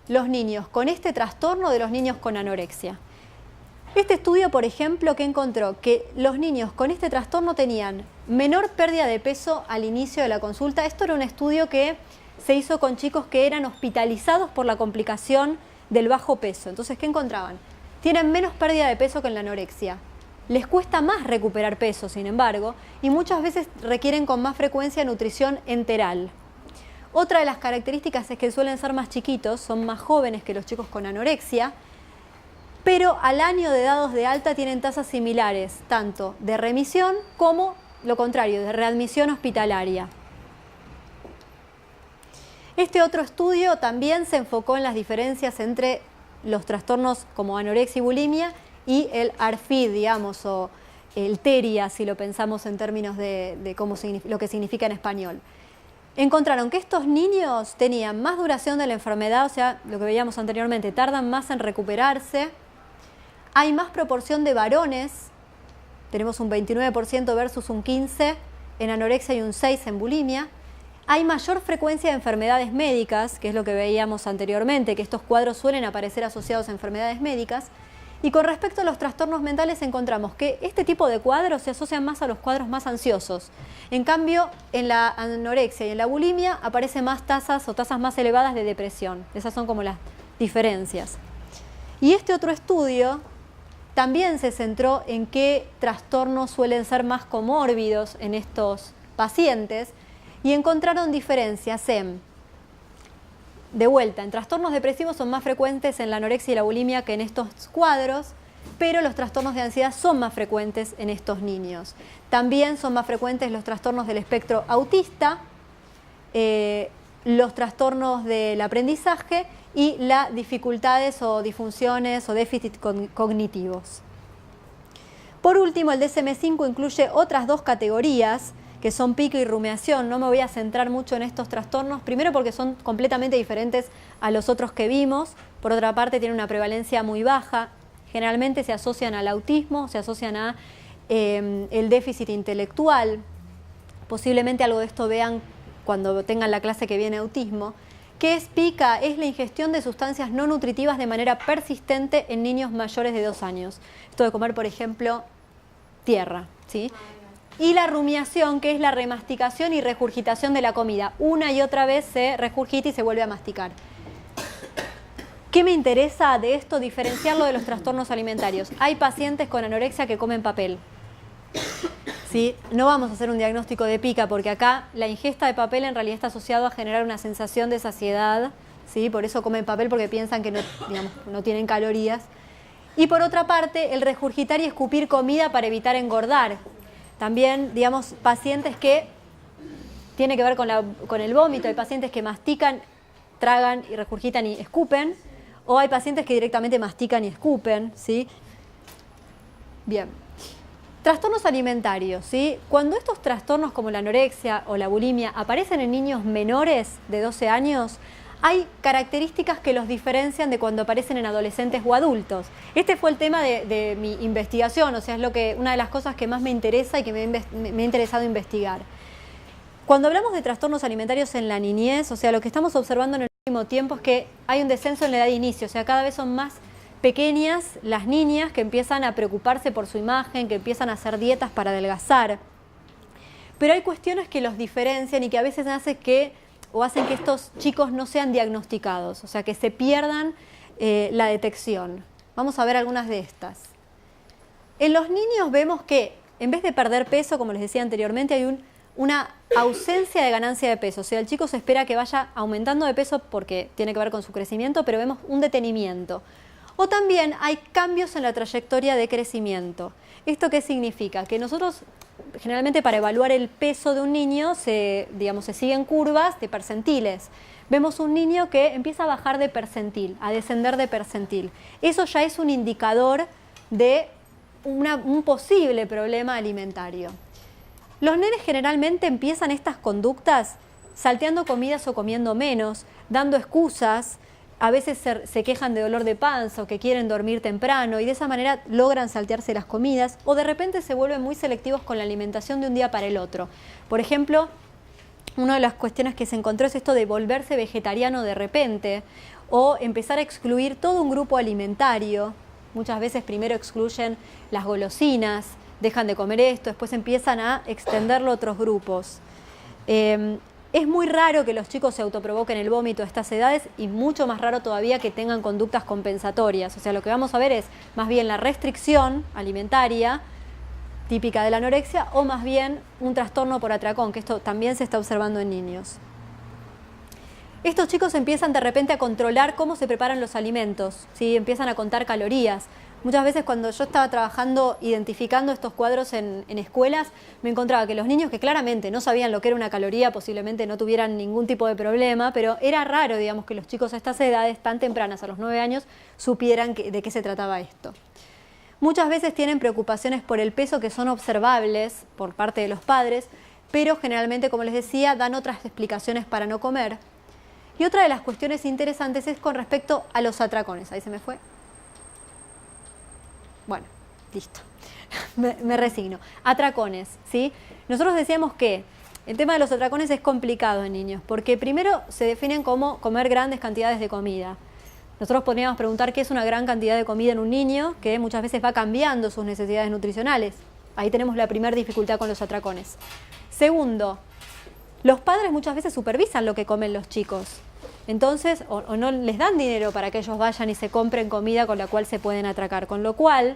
los niños con este trastorno de los niños con anorexia. Este estudio, por ejemplo, que encontró que los niños con este trastorno tenían menor pérdida de peso al inicio de la consulta. Esto era un estudio que se hizo con chicos que eran hospitalizados por la complicación del bajo peso. Entonces, ¿qué encontraban? Tienen menos pérdida de peso que en la anorexia. Les cuesta más recuperar peso, sin embargo, y muchas veces requieren con más frecuencia nutrición enteral. Otra de las características es que suelen ser más chiquitos, son más jóvenes que los chicos con anorexia, pero al año de dados de alta tienen tasas similares, tanto de remisión como, lo contrario, de readmisión hospitalaria. Este otro estudio también se enfocó en las diferencias entre los trastornos como anorexia y bulimia y el ARFID, digamos, o el TERIA, si lo pensamos en términos de cómo lo que significa en español. Encontraron que estos niños tenían más duración de la enfermedad, o sea, lo que veíamos anteriormente, tardan más en recuperarse. Hay más proporción de varones, tenemos un 29% versus un 15% en anorexia y un 6% en bulimia. Hay mayor frecuencia de enfermedades médicas, que es lo que veíamos anteriormente, que estos cuadros suelen aparecer asociados a enfermedades médicas. Y con respecto a los trastornos mentales encontramos que este tipo de cuadros se asocian más a los cuadros más ansiosos. En cambio, en la anorexia y en la bulimia aparecen más tasas o tasas más elevadas de depresión. Esas son como las diferencias. Y este otro estudio también se centró en qué trastornos suelen ser más comórbidos en estos pacientes y encontraron diferencias en trastornos depresivos son más frecuentes en la anorexia y la bulimia que en estos cuadros, pero los trastornos de ansiedad son más frecuentes en estos niños. También son más frecuentes los trastornos del espectro autista, los trastornos del aprendizaje y las dificultades o disfunciones o déficits cognitivos. Por último, el DSM-5 incluye otras dos categorías que son pico y rumiación. No me voy a centrar mucho en estos trastornos, primero porque son completamente diferentes a los otros que vimos, por otra parte tienen una prevalencia muy baja, generalmente se asocian al autismo, se asocian a el déficit intelectual, posiblemente algo de esto vean cuando tengan la clase que viene autismo. ¿Qué es pica? Es la ingestión de sustancias no nutritivas de manera persistente en niños mayores de 2 años. Esto de comer, por ejemplo, tierra, ¿sí? Y la rumiación, que es la remasticación y regurgitación de la comida. Una y otra vez se regurgita y se vuelve a masticar. ¿Qué me interesa de esto? Diferenciarlo de los trastornos alimentarios. Hay pacientes con anorexia que comen papel. ¿Sí? No vamos a hacer un diagnóstico de pica porque acá la ingesta de papel en realidad está asociado a generar una sensación de saciedad. ¿Sí? Por eso comen papel porque piensan que no tienen calorías. Y por otra parte, el regurgitar y escupir comida para evitar engordar. También, digamos, pacientes que tiene que ver con el vómito. Hay pacientes que mastican, tragan y regurgitan y escupen. O hay pacientes que directamente mastican y escupen, ¿sí? Bien. Trastornos alimentarios, ¿sí? Cuando estos trastornos como la anorexia o la bulimia aparecen en niños menores de 12 años, hay características que los diferencian de cuando aparecen en adolescentes o adultos. Este fue el tema de mi investigación, o sea, es una de las cosas que más me interesa y que me ha interesado investigar. Cuando hablamos de trastornos alimentarios en la niñez, o sea, lo que estamos observando en el último tiempo es que hay un descenso en la edad de inicio, o sea, cada vez son más pequeñas las niñas que empiezan a preocuparse por su imagen, que empiezan a hacer dietas para adelgazar. Pero hay cuestiones que los diferencian y que a veces hacen que estos chicos no sean diagnosticados, o sea, que se pierdan la detección. Vamos a ver algunas de estas. En los niños vemos que en vez de perder peso, como les decía anteriormente, hay una ausencia de ganancia de peso. O sea, el chico se espera que vaya aumentando de peso porque tiene que ver con su crecimiento, pero vemos un detenimiento. O también hay cambios en la trayectoria de crecimiento. ¿Esto qué significa? Que nosotros generalmente para evaluar el peso de un niño se siguen curvas de percentiles. Vemos un niño que empieza a bajar de percentil, a descender de percentil. Eso ya es un indicador de un posible problema alimentario. Los nenes generalmente empiezan estas conductas salteando comidas o comiendo menos, dando excusas, a veces se quejan de dolor de panza o que quieren dormir temprano y de esa manera logran saltearse las comidas o de repente se vuelven muy selectivos con la alimentación de un día para el otro. Por ejemplo, una de las cuestiones que se encontró es esto de volverse vegetariano de repente o empezar a excluir todo un grupo alimentario. Muchas veces primero excluyen las golosinas, dejan de comer esto, después empiezan a extenderlo a otros grupos. Es muy raro que los chicos se autoprovoquen el vómito a estas edades y mucho más raro todavía que tengan conductas compensatorias. O sea, lo que vamos a ver es más bien la restricción alimentaria típica de la anorexia o más bien un trastorno por atracón, que esto también se está observando en niños. Estos chicos empiezan de repente a controlar cómo se preparan los alimentos, ¿sí? Empiezan a contar calorías. Muchas veces cuando yo estaba trabajando, identificando estos cuadros en escuelas, me encontraba que los niños que claramente no sabían lo que era una caloría, posiblemente no tuvieran ningún tipo de problema, pero era raro, digamos, que los chicos a estas edades tan tempranas, a los 9 años, supieran de qué se trataba esto. Muchas veces tienen preocupaciones por el peso que son observables por parte de los padres, pero generalmente, como les decía, dan otras explicaciones para no comer. Y otra de las cuestiones interesantes es con respecto a los atracones. Ahí se me fue. Bueno, listo. Me resigno. Atracones, ¿sí? Nosotros decíamos que el tema de los atracones es complicado en niños, porque primero se definen como comer grandes cantidades de comida. Nosotros podríamos preguntar qué es una gran cantidad de comida en un niño, que muchas veces va cambiando sus necesidades nutricionales. Ahí tenemos la primera dificultad con los atracones. Segundo, los padres muchas veces supervisan lo que comen los chicos. Entonces, o no les dan dinero para que ellos vayan y se compren comida con la cual se pueden atracar. Con lo cual,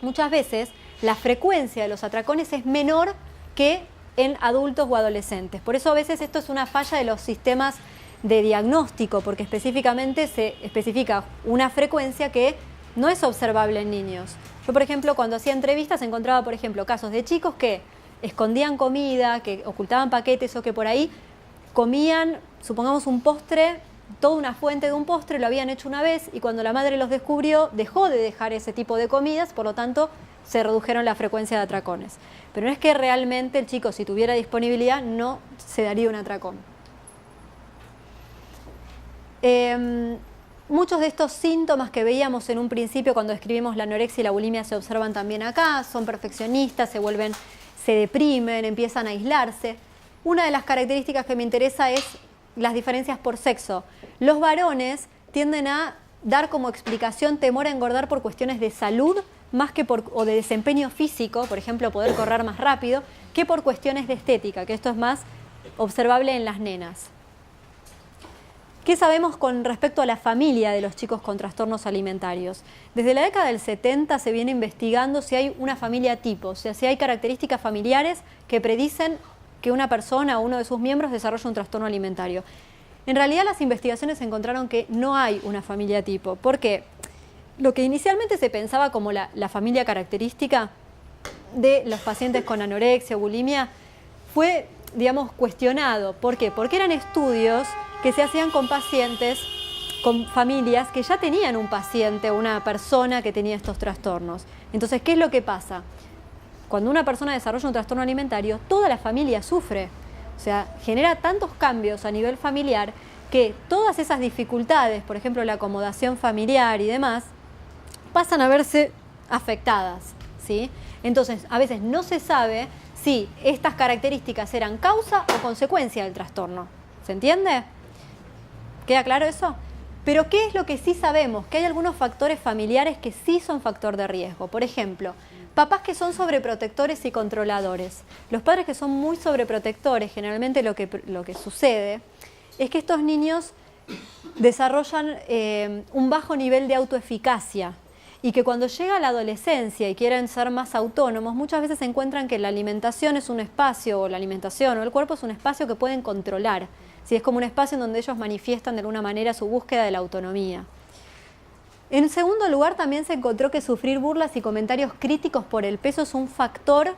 muchas veces, la frecuencia de los atracones es menor que en adultos o adolescentes. Por eso a veces esto es una falla de los sistemas de diagnóstico, porque específicamente se especifica una frecuencia que no es observable en niños. Yo, por ejemplo, cuando hacía entrevistas encontraba, por ejemplo, casos de chicos que escondían comida, que ocultaban paquetes o que por ahí comían, supongamos, un postre, toda una fuente de un postre, lo habían hecho una vez y cuando la madre los descubrió, dejó de dejar ese tipo de comidas, por lo tanto, se redujeron la frecuencia de atracones. Pero no es que realmente el chico, si tuviera disponibilidad, no se daría un atracón. Muchos de estos síntomas que veíamos en un principio cuando describimos la anorexia y la bulimia se observan también acá, son perfeccionistas, se deprimen, empiezan a aislarse. Una de las características que me interesa es las diferencias por sexo. Los varones tienden a dar como explicación temor a engordar por cuestiones de salud más que o de desempeño físico, por ejemplo, poder correr más rápido, que por cuestiones de estética, que esto es más observable en las nenas. ¿Qué sabemos con respecto a la familia de los chicos con trastornos alimentarios? Desde la década del 70 se viene investigando si hay una familia tipo, o sea, si hay características familiares que predicen que una persona o uno de sus miembros desarrolla un trastorno alimentario. En realidad las investigaciones encontraron que no hay una familia tipo, porque lo que inicialmente se pensaba como la familia característica de los pacientes con anorexia o bulimia fue, digamos, cuestionado. ¿Por qué? Porque eran estudios que se hacían con pacientes, con familias que ya tenían un paciente, una persona que tenía estos trastornos. Entonces, ¿qué es lo que pasa? Cuando una persona desarrolla un trastorno alimentario, toda la familia sufre. O sea, genera tantos cambios a nivel familiar que todas esas dificultades, por ejemplo la acomodación familiar y demás, pasan a verse afectadas, ¿sí? Entonces, a veces no se sabe si estas características eran causa o consecuencia del trastorno. ¿Se entiende? ¿Queda claro eso? Pero ¿qué es lo que sí sabemos? Que hay algunos factores familiares que sí son factor de riesgo. Por ejemplo, papás que son sobreprotectores y controladores. Los padres que son muy sobreprotectores, generalmente lo que sucede es que estos niños desarrollan un bajo nivel de autoeficacia y que cuando llega la adolescencia y quieren ser más autónomos, muchas veces encuentran que la alimentación es un espacio, o la alimentación o el cuerpo es un espacio que pueden controlar. ¿Sí? Es como un espacio en donde ellos manifiestan de alguna manera su búsqueda de la autonomía. En segundo lugar, también se encontró que sufrir burlas y comentarios críticos por el peso es un factor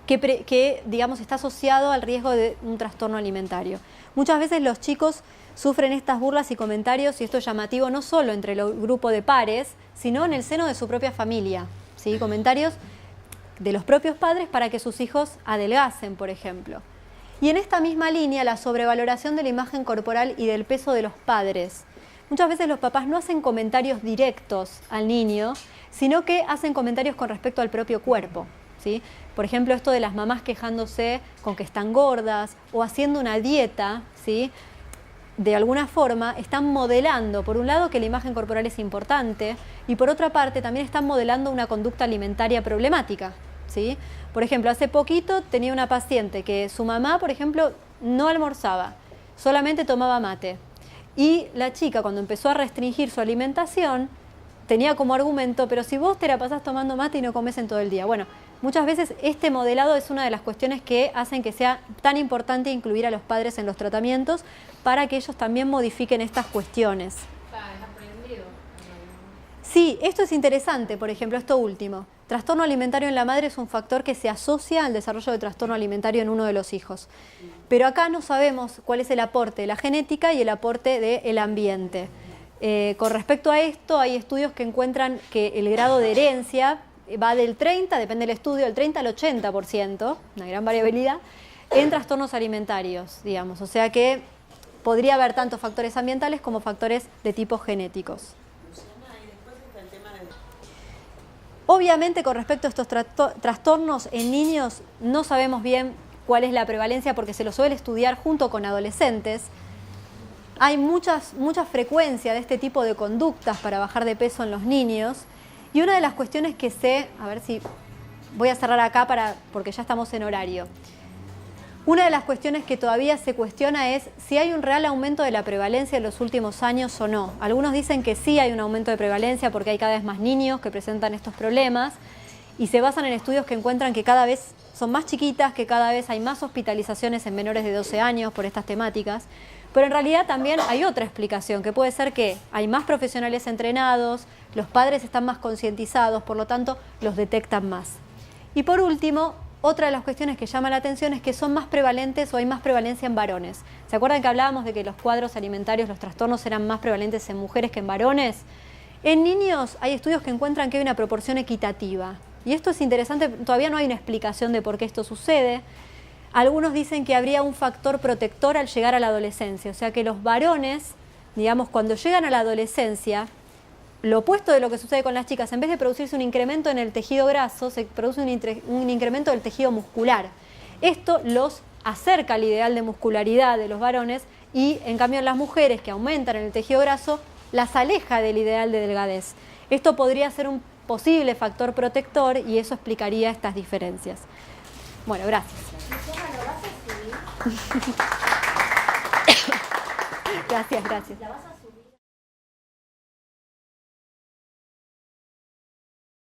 que digamos, está asociado al riesgo de un trastorno alimentario. Muchas veces los chicos sufren estas burlas y comentarios, y esto es llamativo no solo entre el grupo de pares, sino en el seno de su propia familia, ¿sí? Comentarios de los propios padres para que sus hijos adelgacen, por ejemplo. Y en esta misma línea, la sobrevaloración de la imagen corporal y del peso de los padres. Muchas veces los papás no hacen comentarios directos al niño, sino que hacen comentarios con respecto al propio cuerpo, ¿sí? Por ejemplo, esto de las mamás quejándose con que están gordas o haciendo una dieta, ¿sí? De alguna forma están modelando, por un lado, que la imagen corporal es importante, y por otra parte también están modelando una conducta alimentaria problemática, ¿sí? Por ejemplo, hace poquito tenía una paciente que su mamá, por ejemplo, no almorzaba, solamente tomaba mate. Y la chica, cuando empezó a restringir su alimentación, tenía como argumento, pero si vos te la pasás tomando mate y no comes en todo el día. Bueno, muchas veces este modelado es una de las cuestiones que hacen que sea tan importante incluir a los padres en los tratamientos para que ellos también modifiquen estas cuestiones. ¿Es aprendido? Sí, esto es interesante, por ejemplo, esto último. Trastorno alimentario en la madre es un factor que se asocia al desarrollo de trastorno alimentario en uno de los hijos. Pero acá no sabemos cuál es el aporte de la genética y el aporte del ambiente. Con respecto a esto, hay estudios que encuentran que el grado de herencia va del 30, depende del estudio, del 30 al 80%, una gran variabilidad, en trastornos alimentarios, digamos. O sea que podría haber tanto factores ambientales como factores de tipo genéticos. Obviamente, con respecto a estos trastornos en niños, no sabemos bien cuál es la prevalencia porque se lo suele estudiar junto con adolescentes. Hay mucha frecuencia de este tipo de conductas para bajar de peso en los niños. Y una de las cuestiones que a ver si voy a cerrar acá porque ya estamos en horario. Una de las cuestiones que todavía se cuestiona es si hay un real aumento de la prevalencia en los últimos años o no. Algunos dicen que sí hay un aumento de prevalencia porque hay cada vez más niños que presentan estos problemas y se basan en estudios que encuentran que cada vez son más chiquitas, que cada vez hay más hospitalizaciones en menores de 12 años por estas temáticas. Pero en realidad también hay otra explicación, que puede ser que hay más profesionales entrenados, los padres están más concientizados, por lo tanto los detectan más. Y por último, otra de las cuestiones que llama la atención es que son más prevalentes o hay más prevalencia en varones. ¿Se acuerdan que hablábamos de que los cuadros alimentarios, los trastornos eran más prevalentes en mujeres que en varones? En niños hay estudios que encuentran que hay una proporción equitativa. Y esto es interesante, todavía no hay una explicación de por qué esto sucede. Algunos dicen que habría un factor protector al llegar a la adolescencia, o sea que los varones, digamos, cuando llegan a la adolescencia, lo opuesto de lo que sucede con las chicas, en vez de producirse un incremento en el tejido graso, se produce un incremento del tejido muscular. Esto los acerca al ideal de muscularidad de los varones y, en cambio, en las mujeres que aumentan en el tejido graso, las aleja del ideal de delgadez. Esto podría ser un posible factor protector y eso explicaría estas diferencias. Bueno, gracias. Gracias. ¿La vas a subir?